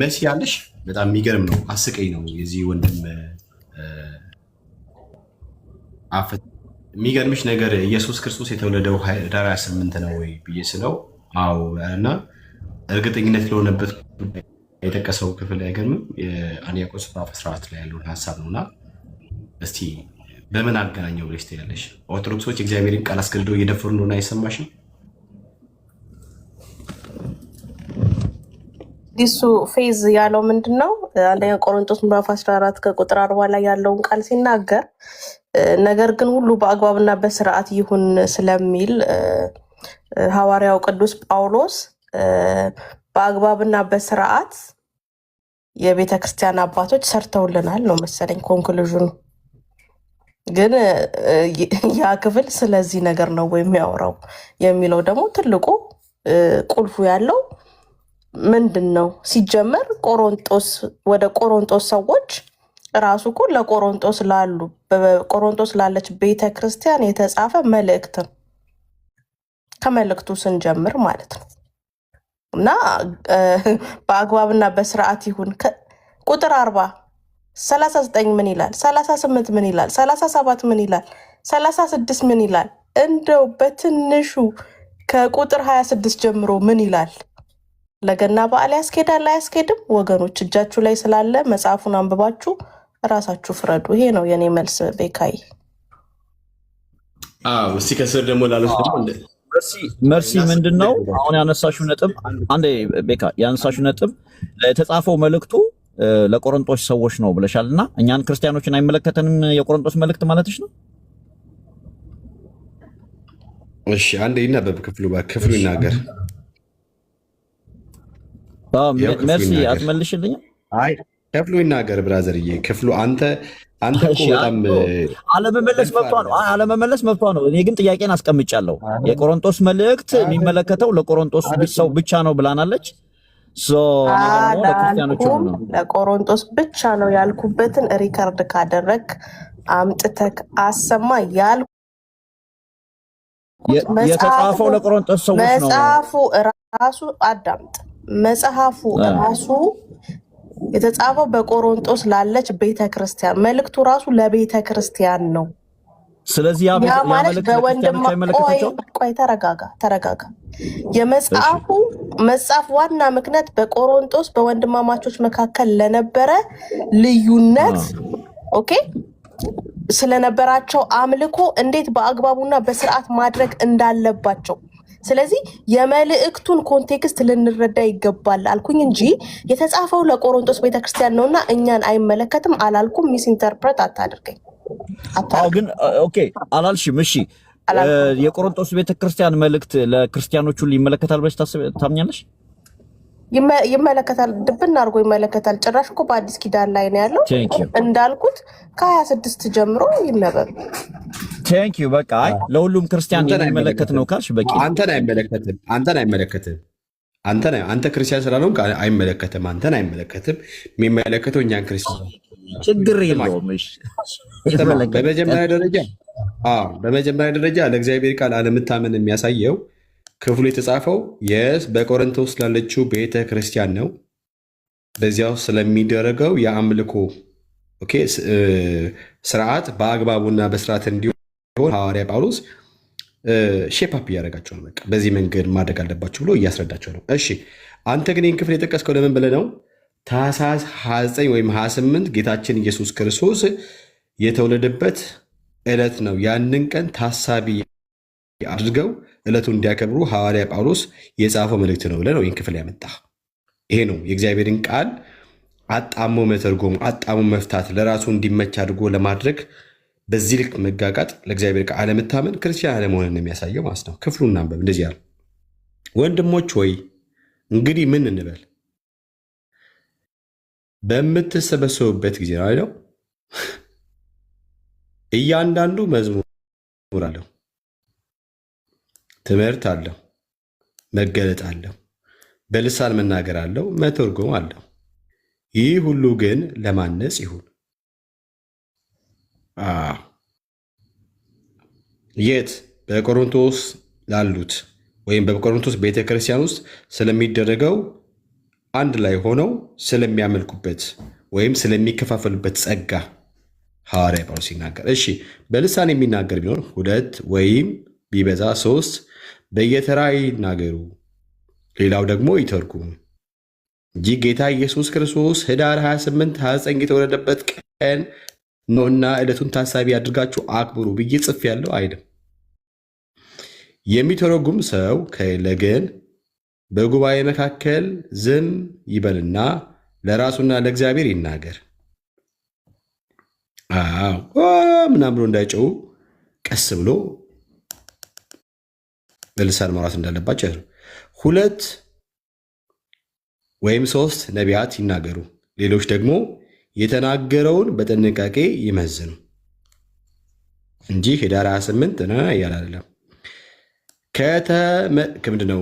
መሲ ያለሽ በጣም የሚገርም ነው፣ አስቀኝ ነው የዚህ ወንድም አፈት የሚገርምሽ ነገር ኢየሱስ ክርስቶስ የተወለደው ህዳር 28 ነው ወይ ብዬ ስለው አዎ እና እርግጠኝነት ለሆነበት የጠቀሰው ክፍል አይገርምም? የአንደኛ ቆሮንቶስ ምዕራፍ 14 ላይ ያለውን ሀሳብ ነውና እስቲ በምን አገናኘው ብለሽ ትያለሽ? ኦርቶዶክሶች የእግዚአብሔርን ቃል አስገድደው እየደፈሩ እንደሆነ አይሰማሽም? ዲሱ ፌዝ ያለው ምንድን ነው? አንደኛ ቆሮንቶስ ምዕራፍ 14 ከቁጥር 40 ላይ ያለውን ቃል ሲናገር ነገር ግን ሁሉ በአግባብና በስርዓት ይሁን ስለሚል ሐዋርያው ቅዱስ ጳውሎስ በአግባብና በስርዓት የቤተ ክርስቲያን አባቶች ሰርተውልናል ነው መሰለኝ ኮንክሉዥኑ። ግን ያ ክፍል ስለዚህ ነገር ነው ወይ የሚያወራው የሚለው ደግሞ ትልቁ ቁልፉ ያለው ምንድን ነው? ሲጀመር ወደ ቆሮንቶስ ሰዎች ራሱ እኮ ለቆሮንቶስ ላሉ በቆሮንቶስ ላለች ቤተ ክርስቲያን የተጻፈ መልእክት ነው። ከመልእክቱ ስንጀምር ማለት ነው እና በአግባብና በስርዓት ይሁን ቁጥር 40 39 ምን ይላል? 38 ምን ይላል? 37 ምን ይላል? 36 ምን ይላል? እንደው በትንሹ ከቁጥር 26 ጀምሮ ምን ይላል? ለገና በዓል ያስኬዳል አያስኬድም? ወገኖች እጃችሁ ላይ ስላለ መጽሐፉን አንብባችሁ ራሳችሁ ፍረዱ። ይሄ ነው የኔ መልስ። ቤካይ እስቲ ከስር ደግሞ ላሉት ደግሞ መርሲ ምንድነው አሁን ያነሳሽው ነጥብ? አንዴ ቤካ ያነሳሽው ነጥብ የተጻፈው መልእክቱ ለቆሮንቶስ ሰዎች ነው ብለሻልና እኛን ክርስቲያኖችን አይመለከተንም የቆሮንቶስ መልእክት ማለትሽ ነው? እሺ አንዴ ይነበብ ክፍሉ ይናገር። መርሲ አትመልሽልኝም? አይ ክፍሉ ይናገር ብራዘርዬ። ክፍሉ አንተ እኮ በጣም አለመመለስ መብቷ ነው። እኔ ግን ጥያቄን አስቀምጫለሁ። የቆሮንቶስ መልእክት የሚመለከተው ለቆሮንቶስ ሰው ብቻ ነው ብላናለች። ለቆሮንቶስ ብቻ ነው ያልኩበትን ሪከርድ ካደረግ አምጥተክ አሰማ ያልኩ የተጻፈው ለቆሮንቶስ ሰዎች ነው። መጽሐፉ ራሱ አዳምጥ። መጽሐፉ ራሱ የተጻፈው በቆሮንቶስ ላለች ቤተክርስቲያን፣ መልእክቱ ራሱ ለቤተክርስቲያን ነው። ስለዚህ ያ ማለት መልእክት በወንድማ ለክርስቲያኖች አይመለከታቸውም። ቆይ ተረጋጋ። መጽሐፍ ዋና ምክንያት በቆሮንቶስ በወንድማማቾች መካከል ለነበረ ልዩነት ኦኬ ስለነበራቸው አምልኮ እንዴት በአግባቡና በስርዓት ማድረግ እንዳለባቸው ስለዚህ የመልእክቱን ኮንቴክስት ልንረዳ ይገባል አልኩኝ እንጂ የተጻፈው ለቆሮንቶስ ቤተክርስቲያን ነውና እኛን አይመለከትም አላልኩም። ሚስ ኢንተርፕሬት አታድርገኝ። ግን ኦኬ አላልሽም። እሺ የቆሮንቶስ ቤተክርስቲያን መልእክት ለክርስቲያኖቹ ይመለከታል ብለሽ ታምኛለሽ? ይመለከታል፣ ድብና አድርጎ ይመለከታል። ጭራሽ እኮ በአዲስ ኪዳን ላይ ነው ያለው እንዳልኩት ከ26 ጀምሮ ይነበብ። ቴንክ ዩ በቃ ለሁሉም ክርስቲያን የሚመለከት ነው ካልሽ በቂ። አንተን አይመለከትም። አንተ ክርስቲያን ስላልሆንክ አይመለከትም። አንተን አይመለከትም። የሚመለከተው እኛን ክርስቲያን ችግር የለውም። በመጀመሪያ ደረጃ ለእግዚአብሔር ቃል አለመታመን የሚያሳየው ክፍሉ የተጻፈው በቆሮንቶስ ላለችው ቤተ ክርስቲያን ነው። በዚያው ስለሚደረገው የአምልኮ ስርዓት በአግባቡና በስርዓት እንዲሆን ሐዋርያ ጳውሎስ ሼፓፕ እያደረጋቸው ነው። በቃ በዚህ መንገድ ማድረግ አለባቸው ብሎ እያስረዳቸው ነው። እሺ አንተ ግን ይህን ክፍል የጠቀስከው ለምን ብለህ ነው? ታኅሳስ 29 ወይም 28 ጌታችን ኢየሱስ ክርስቶስ የተወለደበት ዕለት ነው። ያንን ቀን ታሳቢ አድርገው ዕለቱን እንዲያከብሩ ሐዋርያ ጳውሎስ የጻፈው መልእክት ነው ብለህ ነው ይህን ክፍል ያመጣ። ይሄ ነው የእግዚአብሔርን ቃል አጣሞ መተርጎም፣ አጣሞ መፍታት፣ ለራሱ እንዲመች አድርጎ ለማድረግ በዚህ ልክ መጋጋጥ፣ ለእግዚአብሔር ቃል አለመታመን ክርስቲያን አለመሆንን የሚያሳየው ማለት ነው። ክፍሉን እናንበብ። እንደዚህ ያለ ወንድሞች ሆይ እንግዲህ ምን እንበል? በምትሰበሰቡበት ጊዜ ነው አይደል? እያንዳንዱ መዝሙር አለው፣ ትምህርት አለው፣ መገለጥ አለው፣ በልሳን መናገር አለው፣ መተርጎም አለው። ይህ ሁሉ ግን ለማነጽ ይሁን። የት? በቆሮንቶስ ላሉት ወይም በቆሮንቶስ ቤተክርስቲያን ውስጥ ስለሚደረገው አንድ ላይ ሆነው ስለሚያመልኩበት ወይም ስለሚከፋፈሉበት ጸጋ ሐዋርያ ጳውሎስ ይናገር። እሺ በልሳን የሚናገር ቢኖር 2 ወይም ቢበዛ 3 በየተራ ይናገሩ፣ ሌላው ደግሞ ይተርጉሙ እንጂ ጌታ ኢየሱስ ክርስቶስ ኅዳር 28 29 የተወለደበት ቀን ነውና ዕለቱን ታሳቢ አድርጋችሁ አክብሩ ብዬ ጽፌአለሁ አይልም። የሚተረጉም ሰው ከሌለ ግን በጉባኤ መካከል ዝም ይበልና ለራሱና ለእግዚአብሔር ይናገር። ምናምን ብሎ እንዳይጨው ቀስ ብሎ በልሳን ማውራት እንዳለባቸው 2 ወይም 3 ነቢያት ይናገሩ፣ ሌሎች ደግሞ የተናገረውን በጥንቃቄ ይመዝኑ እንጂ ኅዳር 28 እያለ አይደለም። ምንድነው?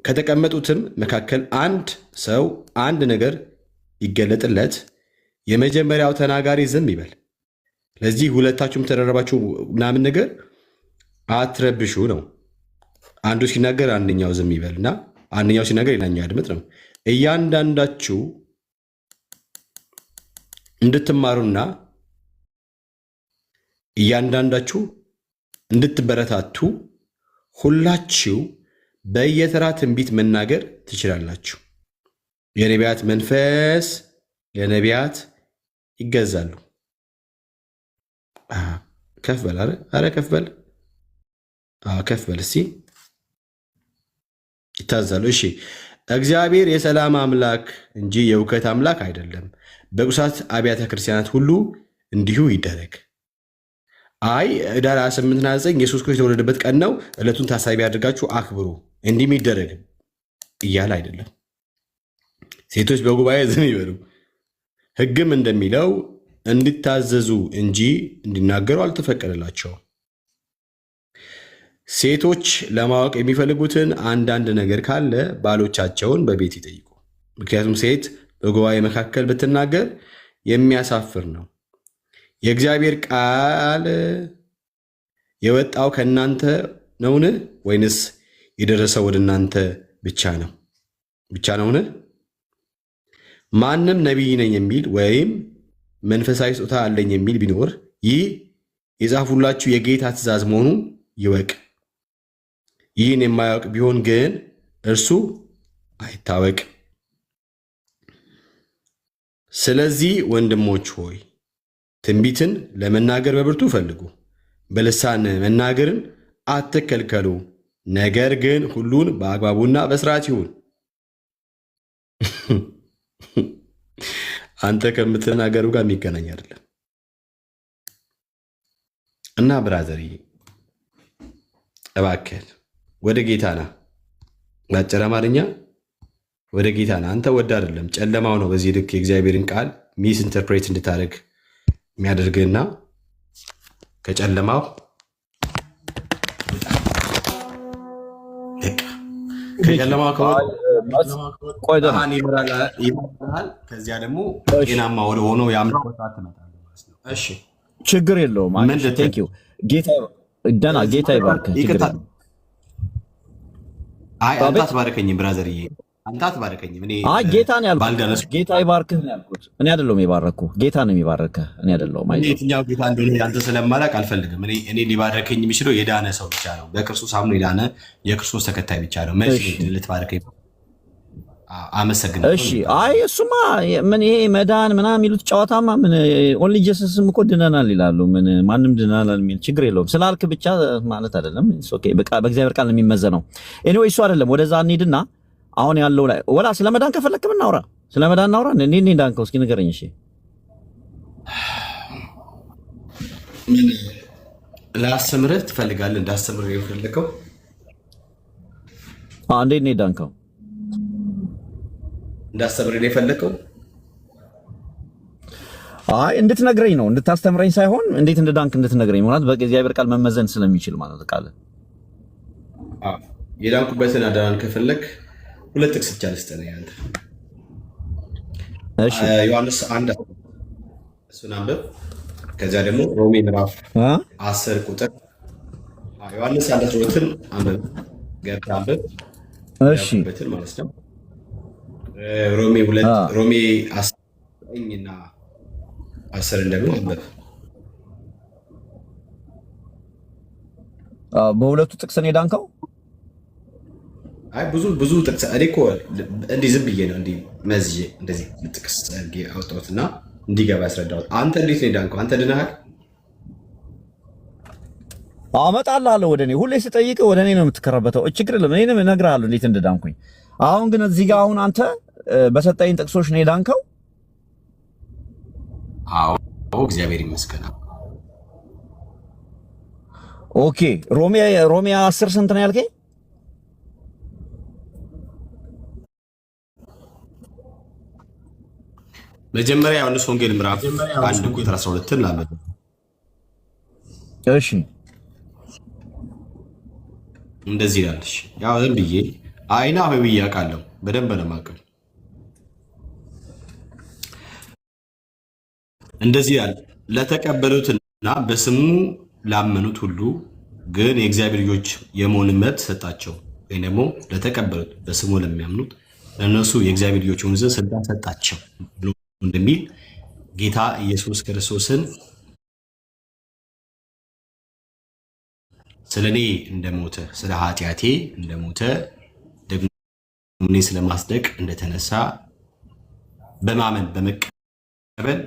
ከተቀመጡትም መካከል አንድ ሰው አንድ ነገር ይገለጥለት፣ የመጀመሪያው ተናጋሪ ዝም ይበል። ለዚህ ሁለታችሁም ተደረባችሁ ምናምን ነገር አትረብሹ ነው። አንዱ ሲናገር አንደኛው ዝም ይበልና አንደኛው ሲናገር ሌላኛው ያድምጥ ነው። እያንዳንዳችሁ እንድትማሩና እያንዳንዳችሁ እንድትበረታቱ ሁላችሁ በየተራ ትንቢት መናገር ትችላላችሁ። የነቢያት መንፈስ ለነቢያት ይገዛሉ። ከፍ በል አረ ከፍ በል ከፍ በል እስኪ ይታዛሉ። እሺ እግዚአብሔር የሰላም አምላክ እንጂ የእውከት አምላክ አይደለም። በቁሳት አብያተ ክርስቲያናት ሁሉ እንዲሁ ይደረግ። ኅዳር 28 እና 9 ኢየሱስ ክርስቶስ የተወለደበት ቀን ነው፣ ዕለቱን ታሳቢ አድርጋችሁ አክብሩ እንዲህ ይደረግ እያለ አይደለም። ሴቶች በጉባኤ ዝም ይበሉ፣ ሕግም እንደሚለው እንዲታዘዙ እንጂ እንዲናገሩ አልተፈቀደላቸውም። ሴቶች ለማወቅ የሚፈልጉትን አንዳንድ ነገር ካለ ባሎቻቸውን በቤት ይጠይቁ። ምክንያቱም ሴት በጉባኤ መካከል ብትናገር የሚያሳፍር ነው። የእግዚአብሔር ቃል የወጣው ከእናንተ ነውን? ወይንስ የደረሰው ወደ እናንተ ብቻ ነውን? ማንም ነቢይ ነኝ የሚል ወይም መንፈሳዊ ስጦታ አለኝ የሚል ቢኖር ይህ የጻፉላችሁ የጌታ ትእዛዝ መሆኑን ይወቅ። ይህን የማያውቅ ቢሆን ግን እርሱ አይታወቅ። ስለዚህ ወንድሞች ሆይ ትንቢትን ለመናገር በብርቱ ፈልጉ፣ በልሳን መናገርን አትከልከሉ፣ ነገር ግን ሁሉን በአግባቡና በስርዓት ይሁን። አንተ ከምትናገሩ ጋር የሚገናኝ አይደለም። እና ብራዘር እባክህ ወደ ጌታ ና። በአጭር አማርኛ ወደ ጌታ ና። አንተ ወድ አይደለም ጨለማው ነው በዚህ ልክ የእግዚአብሔርን ቃል ሚስ ኢንተርፕሬት እንድታደርግ የሚያደርግህና ከጨለማው ከጨለማው ይመራል። ከዚያ ደግሞ ጤናማ ወደ ሆነው የአምልኮ ሰዓት ትመጣለህ ማለት ነው። እሺ ችግር የለውም። ጌታ ይባርክህ። አንተ አትባርከኝም ብራዘርዬ፣ አንተ አትባርከኝም። ጌታ ነው ያልኩት። ጌታ ይባርክህ ነው ያልኩት። እኔ አይደለሁም የባረኩህ፣ ጌታ ነው የሚባርከህ። እኔ አይደለሁም። የትኛው ጌታ እንደሆነ አንተ ስለማላውቅ አልፈልግም። እኔ ሊባርከኝ የሚችለው የዳነ ሰው ብቻ ነው። በክርስቶስ አምኖ የዳነ የክርስቶስ ተከታይ ብቻ ነው። መቼ ልትባርከኝ? አመሰግናለሁ። እሺ አይ እሱማ ምን ይሄ መዳን ምናምን የሚሉት ጨዋታማ ምን ኦንሊ ጀሰስም እኮ ድነናል ይላሉ። ምን ማንም ድነናል የሚል ችግር የለውም ስላልክ ብቻ ማለት አይደለም። ኦኬ በቃ በእግዚአብሔር ቃል የሚመዘነው ኤኒዌይ እሱ አይደለም። ወደዛ እንሂድና አሁን ያለው ላይ ወላ ስለ መዳን ከፈለክም እናውራ። ስለ መዳን እናውራ። እንዴ ዳንከው እስኪ ንገረኝ። እሺ ምን ላስተምርህ ትፈልጋለህ? እንዳስተምርህ የፈለከው እንዴት ነው ዳንከው? እንዳስተምረኝ የፈለከው? አይ እንድትነግረኝ ነው፣ እንድታስተምረኝ ሳይሆን እንዴት እንደዳንክ እንድትነግረኝ ማለት በእግዚአብሔር ቃል መመዘን ስለሚችል ማለት ቃል። የዳንኩበትን አዳን ከፈለክ ሁለት ጥቅስ ብቻ ልስጥህ ነው ያንተ። እሺ ዮሐንስ 1 እሱን አንብብ። ከዚያ ደግሞ ሮሜ ምዕራፍ 10 ቁጥር ዮሐንስ 1:12 አንብብ፣ ገብተህ አንብብ። እሺ በትን ማለት ነው። ሮሜ 10 እና 10 ደግሞ አንብብ። በሁለቱ ጥቅስ ነው የዳንከው? አይ ብዙ ጥቅስ እኔ እኮ እንዲህ ዝም ብዬ ነው እንዲህ መዝዬ እንደዚህ ጥቅስ አውጣሁትና እንዲገባ ያስረዳሁት። አንተ እንዴት ነው የዳንከው? አንተ ድነሃል? አመጣልሃለሁ ወደ እኔ። ሁሌ ስጠይቅህ ወደ እኔ ነው የምትከረበተው። ችግር የለም እኔንም እነግርሃለሁ እንዴት እንደዳንኩኝ። አሁን ግን እዚህ ጋር አሁን አንተ በሰጠኝ ጥቅሶች ነው የዳንከው? አዎ እግዚአብሔር ይመስገን። ኦኬ ሮሜ 10 ስንት ነው ያልከኝ? መጀመሪያ ዮሐንስ ወንጌል ምዕራፍ 1 ቁጥር 12 ላመጣ። እሺ እንደዚህ ይላልሽ። ያው ዝም ብዬ አይና ብዬ አውቃለሁ፣ በደንብ ነው የማውቀው። እንደዚህ ያለ ለተቀበሉትና በስሙ ላመኑት ሁሉ ግን የእግዚአብሔር ልጆች የመሆን መብት ሰጣቸው። ወይ ደግሞ ለተቀበሉት በስሙ ለሚያምኑት ለእነሱ የእግዚአብሔር ልጆች የሆኑ ዘንድ ስልጣን ሰጣቸው ብሎ እንደሚል ጌታ ኢየሱስ ክርስቶስን ስለ እኔ እንደሞተ ስለ ኃጢአቴ እንደሞተ ደግሞ እኔ ስለማስደቅ እንደተነሳ በማመን በመቀበል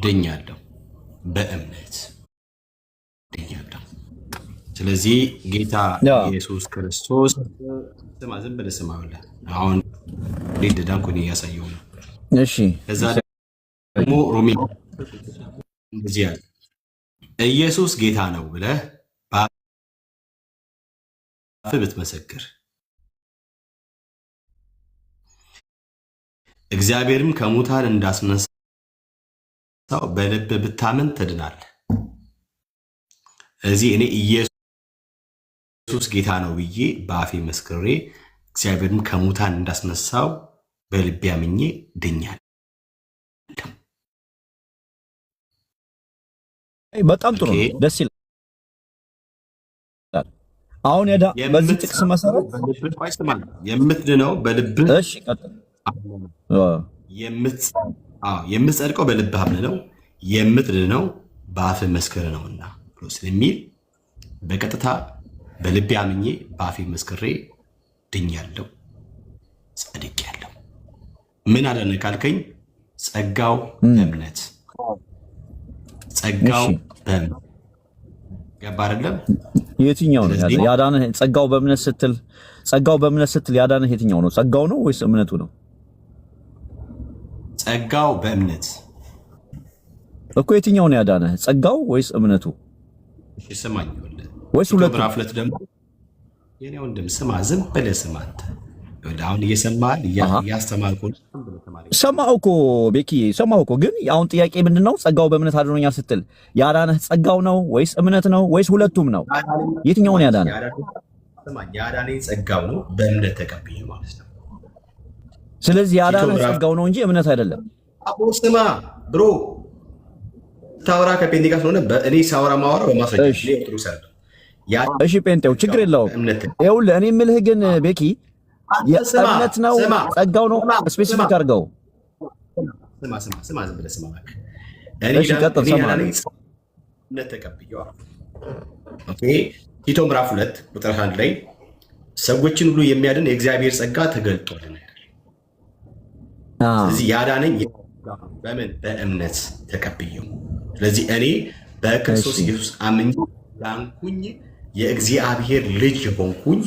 ድኛለሁ። በእምነት ድኛለሁ። ስለዚህ ጌታ ኢየሱስ ክርስቶስ ስማ፣ ዝም ብለህ ስማ። አሁን እንዴት ዳንኩ እኔ እያሳየሁ ነው። እሺ ከዛ ደግሞ ሮሜ እንደዚህ ያለ ኢየሱስ ጌታ ነው ብለህ በአፍህ ብትመሰክር እግዚአብሔርም ከሙታን እንዳስነሳው በልብህ ብታምን ትድናለህ። እዚህ እኔ ኢየሱስ ጌታ ነው ብዬ በአፌ መስክሬ እግዚአብሔርም ከሙታን እንዳስነሳው በልቤ አምኜ ድኛለሁ። በጣም ጥሩ ነው። ደስ ይላል። አሁን በዚህ ጥቅስ መሰረት የምትድነው በልብህ። እሺ ቀጥል። የምትጸድቀው በልብህ አምነህ ነው። የምትድነው በአፍ መስክር ነውና ብሎ ስለሚል በቀጥታ በልቤ አምኜ በአፌ መስክሬ ድኛለሁ፣ ጸድቄያለሁ። ምን አለን ካልከኝ ጸጋው በእምነት ጸጋው በእምነት ገባ አይደለም? የትኛው ነው ያዳነህ? ጸጋው በእምነት ስትል ያዳነህ የትኛው ነው? ጸጋው ነው ወይስ እምነቱ ነው? ጸጋው በእምነት እኮ የትኛው ነው ያዳነህ? ጸጋው ወይስ እምነቱ? እሺ ስማኝ፣ ወይስ ሁለቱ? ምዕራፍ 2 ደግሞ የኔ ወንድም ስማ፣ ዝም ብለህ ስማ። አንተ አሁን እየሰማህ እያስተማርኩ ሰማሁ እኮ ቤኪ፣ ሰማሁ እኮ። ግን አሁን ጥያቄ ምንድን ነው? ጸጋው በእምነት አድኖኛል ስትል ያዳነህ ጸጋው ነው ወይስ እምነት ነው ወይስ ሁለቱም ነው? የትኛው ነው ያዳነህ? ያዳነኝ ጸጋው ነው፣ በእምነት ተቀብዬ ማለት ነው። ስለዚህ ያዳነህ ጸጋው ነው እንጂ እምነት አይደለም። ስማ ብሮ ታወራ ከጴንጤ ጋር ስለሆነ እኔ ሳወራ ማወራ በማስረጃ እሺ፣ ጴንጤው ችግር የለውም። ይኸውልህ እኔ የምልህ ግን ቤኪ የእምነት ነው ጸጋው ነው ስፔሲፊክ አድርገው። ዝም ብለህ ስማ። እሺ ቀጥል። እምነት ተቀብዬዋለሁ። ቲቶ ምዕራፍ 2 ቁጥር 1 ላይ ሰዎችን ሁሉ የሚያድን የእግዚአብሔር ጸጋ ተገልጦልናል። ስለዚህ ያዳነኝ በምን? በእምነት ተቀብዬው። ስለዚህ እኔ በክርስቶስ ኢየሱስ አምኜ ዳንኩኝ፣ የእግዚአብሔር ልጅ የሆንኩኝ፣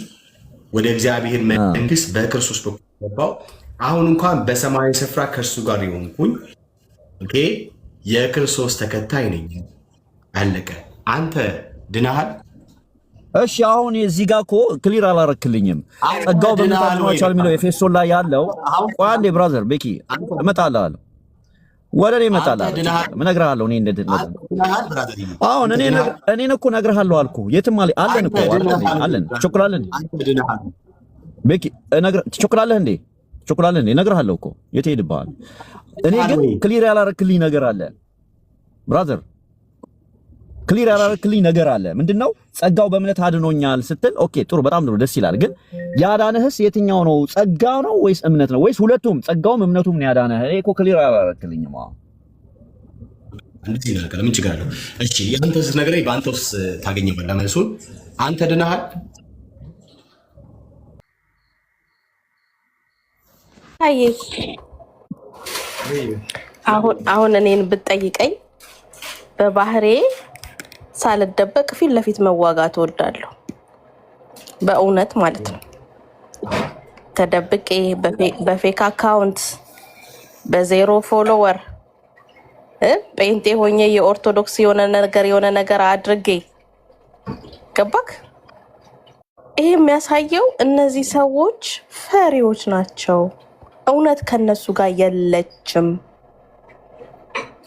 ወደ እግዚአብሔር መንግስት በክርስቶስ በኩል ገባው። አሁን እንኳን በሰማያዊ ስፍራ ከእርሱ ጋር የሆንኩኝ የክርስቶስ ተከታይ ነኝ። አለቀ። አንተ ድናሃል። እሺ አሁን እዚህ ጋር እኮ ክሊር አላረክልኝም። ጸጋው በእምነት አድኗቸዋል የሚለው ኤፌሶን ላይ ያለው። ቆይ አንዴ ብራዘር ቤኪ እመጣልሃለሁ፣ ወደ እኔ እመጣልሃለሁ፣ እነግርሃለሁ። እኔ አሁን እኔን እኮ እነግርሃለሁ አልኩህ። የትም አለን እኮ አለን። ትቸኩላለህ ቤኪ? ትቸኩላለህ እንዴ? እነግርሃለሁ እኮ የት ሄድብሃል? እኔ ግን ክሊር ያላረክልኝ ነገር አለ ብራዘር፣ ክሊር ያላረክልኝ ነገር አለ። ምንድነው? ጸጋው በእምነት አድኖኛል ስትል ኦኬ ጥሩ፣ በጣም ጥሩ፣ ደስ ይላል። ግን ያዳነህስ የትኛው ነው? ጸጋ ነው ወይስ እምነት ነው? ወይስ ሁለቱም ጸጋውም እምነቱም ነው ያዳነህ? እኔ እኮ ክሊር ያላረክልኝም። እንደዚህ ነገር ምን ችግር አለው? እሺ ያንተስ ነገር በአንተስ ታገኘዋለህ መልሱን። አንተ ድነሃል? አይ አሁን እኔን ብትጠይቀኝ በባህሬ ሳልደበቅ ፊት ለፊት መዋጋት እወዳለሁ። በእውነት ማለት ነው። ተደብቄ በፌክ አካውንት በዜሮ ፎሎወር ጴንጤ ሆኜ የኦርቶዶክስ የሆነ ነገር አድርጌ ገባክ? ይሄ የሚያሳየው እነዚህ ሰዎች ፈሪዎች ናቸው። እውነት ከነሱ ጋር የለችም።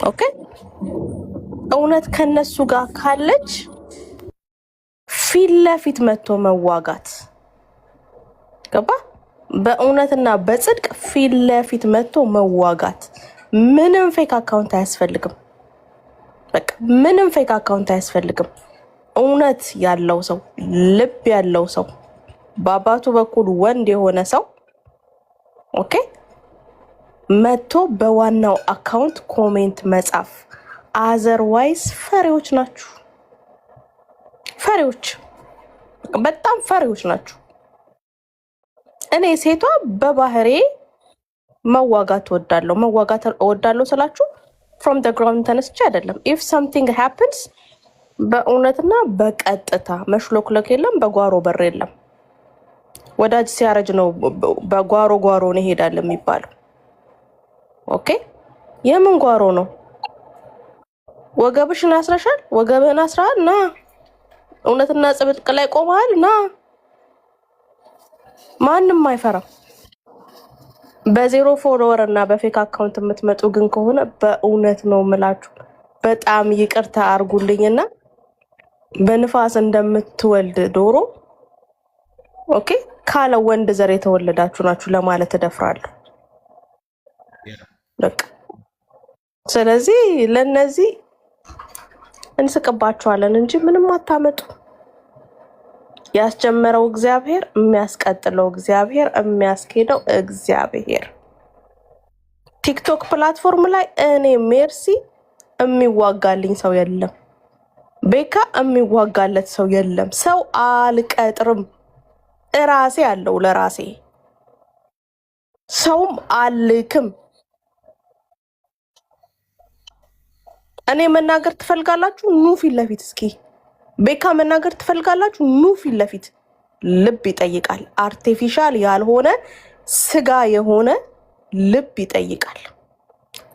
ኦኬ፣ እውነት ከነሱ ጋር ካለች ፊት ለፊት መጥቶ መዋጋት ገባ? በእውነትና በጽድቅ ፊት ለፊት መጥቶ መዋጋት። ምንም ፌክ አካውንት አያስፈልግም። በቃ ምንም ፌክ አካውንት አያስፈልግም። እውነት ያለው ሰው፣ ልብ ያለው ሰው፣ በአባቱ በኩል ወንድ የሆነ ሰው ኦኬ መጥቶ በዋናው አካውንት ኮሜንት መጻፍ። አዘርዋይስ ፈሪዎች ናችሁ። ፈሪዎች፣ በጣም ፈሪዎች ናችሁ። እኔ ሴቷ በባህሬ መዋጋት እወዳለሁ ስላችሁ from the ground ተነስቼ አይደለም። if something happens በእውነትና በቀጥታ መሽሎክለክ የለም፣ በጓሮ በር የለም። ወዳጅ ሲያረጅ ነው በጓሮ ነው ይሄዳል የሚባለው። ኦኬ የምን ጓሮ ነው? ወገብሽን አስረሻል፣ ወገብህን አስራል ና እውነትና ጽድቅ ላይ ቆመሃል ና። ማንም አይፈራም። በዜሮ ፎሎወር እና በፌክ አካውንት የምትመጡ ግን ከሆነ በእውነት ነው የምላችሁ በጣም ይቅርታ አርጉልኝና በንፋስ እንደምትወልድ ዶሮ ኦኬ ካለ ወንድ ዘር የተወለዳችሁ ናችሁ ለማለት እደፍራለሁ። በቃ ስለዚህ ለነዚህ እንስቅባችኋለን እንጂ ምንም አታመጡ። ያስጀመረው እግዚአብሔር፣ የሚያስቀጥለው እግዚአብሔር፣ የሚያስኬደው እግዚአብሔር። ቲክቶክ ፕላትፎርም ላይ እኔ ሜርሲ የሚዋጋልኝ ሰው የለም። ቤካ የሚዋጋለት ሰው የለም። ሰው አልቀጥርም። እራሴ አለው ለራሴ ሰውም አልክም። እኔ መናገር ትፈልጋላችሁ? ኑ ፊት ለፊት እስኪ። ቤካ መናገር ትፈልጋላችሁ? ኑ ፊት ለፊት። ልብ ይጠይቃል። አርቲፊሻል ያልሆነ ስጋ የሆነ ልብ ይጠይቃል።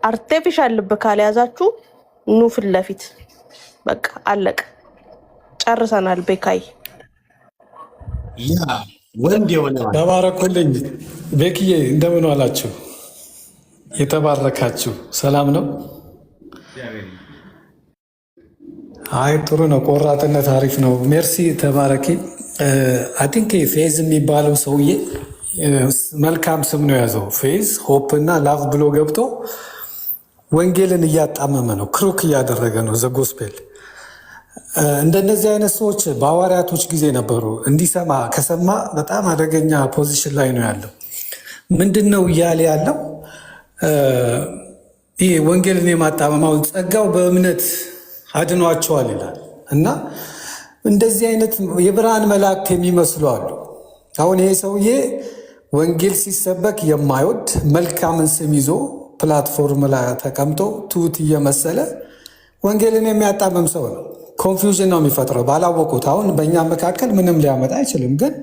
አርቲፊሻል ልብ ካልያዛችሁ ኑ ፊት ለፊት። በቃ አለቀ፣ ጨርሰናል። ቤካይ ያ ወንድ የሆነ ተባረኩልኝ። ቤክዬ እንደምን ዋላችሁ? የተባረካችሁ ሰላም ነው? አይ ጥሩ ነው። ቆራጥነት አሪፍ ነው። ሜርሲ ተባረኪ። አይ ቲንክ ፌዝ የሚባለው ሰውዬ መልካም ስም ነው የያዘው። ፌዝ ሆፕ እና ላቭ ብሎ ገብቶ ወንጌልን እያጣመመ ነው፣ ክሩክ እያደረገ ነው ዘጎስፔል። እንደነዚህ አይነት ሰዎች በሐዋርያቶች ጊዜ ነበሩ። እንዲሰማ ከሰማ በጣም አደገኛ ፖዚሽን ላይ ነው ያለው። ምንድን ነው እያለ ያለው? ይህ ወንጌልን የማጣመማውን ጸጋው በእምነት አድኗቸዋል ይላል እና እንደዚህ አይነት የብርሃን መላእክት የሚመስሉ አሉ። አሁን ይሄ ሰውዬ ወንጌል ሲሰበክ የማይወድ መልካምን ስም ይዞ ፕላትፎርም ላይ ተቀምጦ ትሁት እየመሰለ ወንጌልን የሚያጣምም ሰው ነው። ኮንፊውዥን ነው የሚፈጥረው ባላወቁት። አሁን በእኛ መካከል ምንም ሊያመጣ አይችልም። ግን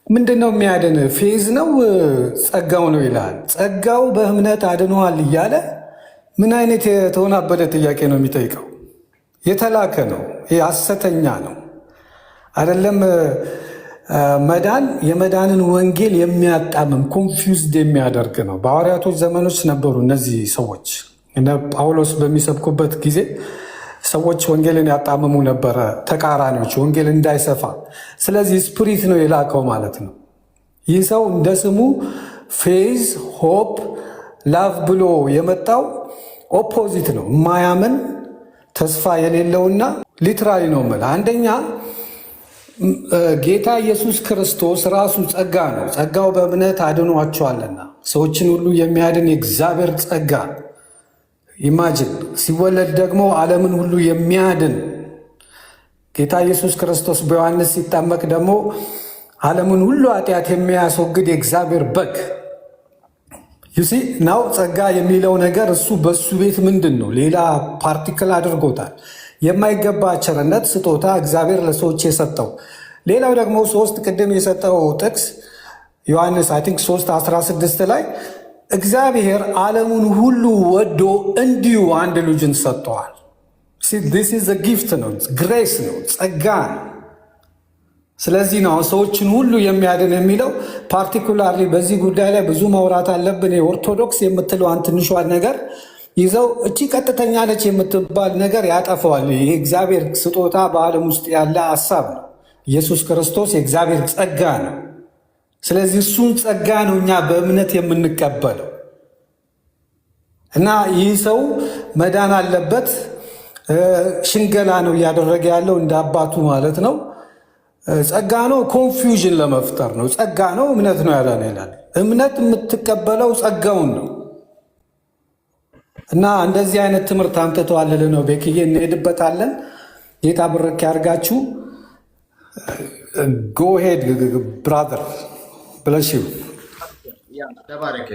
ምንድን ነው የሚያድን? ፌዝ ነው ጸጋው ነው ይላል። ጸጋው በእምነት አድኗል እያለ ምን አይነት የተወናበደ ጥያቄ ነው የሚጠይቀው? የተላከ ነው። ይህ ሐሰተኛ ነው አይደለም። መዳን የመዳንን ወንጌል የሚያጣምም ኮንፊውዝድ የሚያደርግ ነው። በሐዋርያቶች ዘመኖች ነበሩ እነዚህ ሰዎች። እነ ጳውሎስ በሚሰብኩበት ጊዜ ሰዎች ወንጌልን ያጣምሙ ነበረ፣ ተቃራኒዎች፣ ወንጌል እንዳይሰፋ። ስለዚህ ስፕሪት ነው የላከው ማለት ነው። ይህ ሰው እንደ ስሙ ፌዝ ሆፕ ላቭ ብሎ የመጣው ኦፖዚት ነው። የማያምን ተስፋ የሌለውና ሊትራሊ ነው የምልህ። አንደኛ ጌታ ኢየሱስ ክርስቶስ ራሱ ጸጋ ነው። ጸጋው በእምነት አድኗቸዋልና ሰዎችን ሁሉ የሚያድን የእግዚአብሔር ጸጋ። ኢማጅን ሲወለድ ደግሞ ዓለምን ሁሉ የሚያድን ጌታ ኢየሱስ ክርስቶስ በዮሐንስ ሲጠመቅ ደግሞ ዓለምን ሁሉ ኃጢአት የሚያስወግድ የእግዚአብሔር በግ ዩሲ ናው። ጸጋ የሚለው ነገር እሱ በሱ ቤት ምንድን ነው ሌላ ፓርቲክል አድርጎታል። የማይገባ ቸርነት ስጦታ እግዚአብሔር ለሰዎች የሰጠው። ሌላው ደግሞ ሶስት ቅድም የሰጠው ጥቅስ ዮሐንስ አይ ቲንክ 3:16 ላይ እግዚአብሔር ዓለሙን ሁሉ ወዶ እንዲሁ አንድ ልጁን ሰጥተዋል። ዲስ ኢዝ ጊፍት ነው፣ ግሬስ ነው፣ ጸጋ ነው። ስለዚህ ነው ሰዎችን ሁሉ የሚያድን የሚለው። ፓርቲኩላርሊ በዚህ ጉዳይ ላይ ብዙ ማውራት አለብን። የኦርቶዶክስ የምትለዋን ትንሿን ነገር ይዘው እቺ ቀጥተኛ ነች የምትባል ነገር ያጠፈዋል። ይህ እግዚአብሔር ስጦታ በዓለም ውስጥ ያለ ሀሳብ ነው። ኢየሱስ ክርስቶስ የእግዚአብሔር ጸጋ ነው። ስለዚህ እሱን ጸጋ ነው እኛ በእምነት የምንቀበለው እና ይህ ሰው መዳን አለበት። ሽንገላ ነው እያደረገ ያለው እንደ አባቱ ማለት ነው። ጸጋ ነው ኮንፊውዥን ለመፍጠር ነው። ጸጋ ነው እምነት ነው ያለ ይላል። እምነት የምትቀበለው ጸጋውን ነው እና እንደዚህ አይነት ትምህርት አምጥተዋል ነው። ቤክዬ እንሄድበታለን። ጌታ ብርክ ያርጋችሁ። ጎ ሄድ ብራዘር ብለሽ ተባረክ።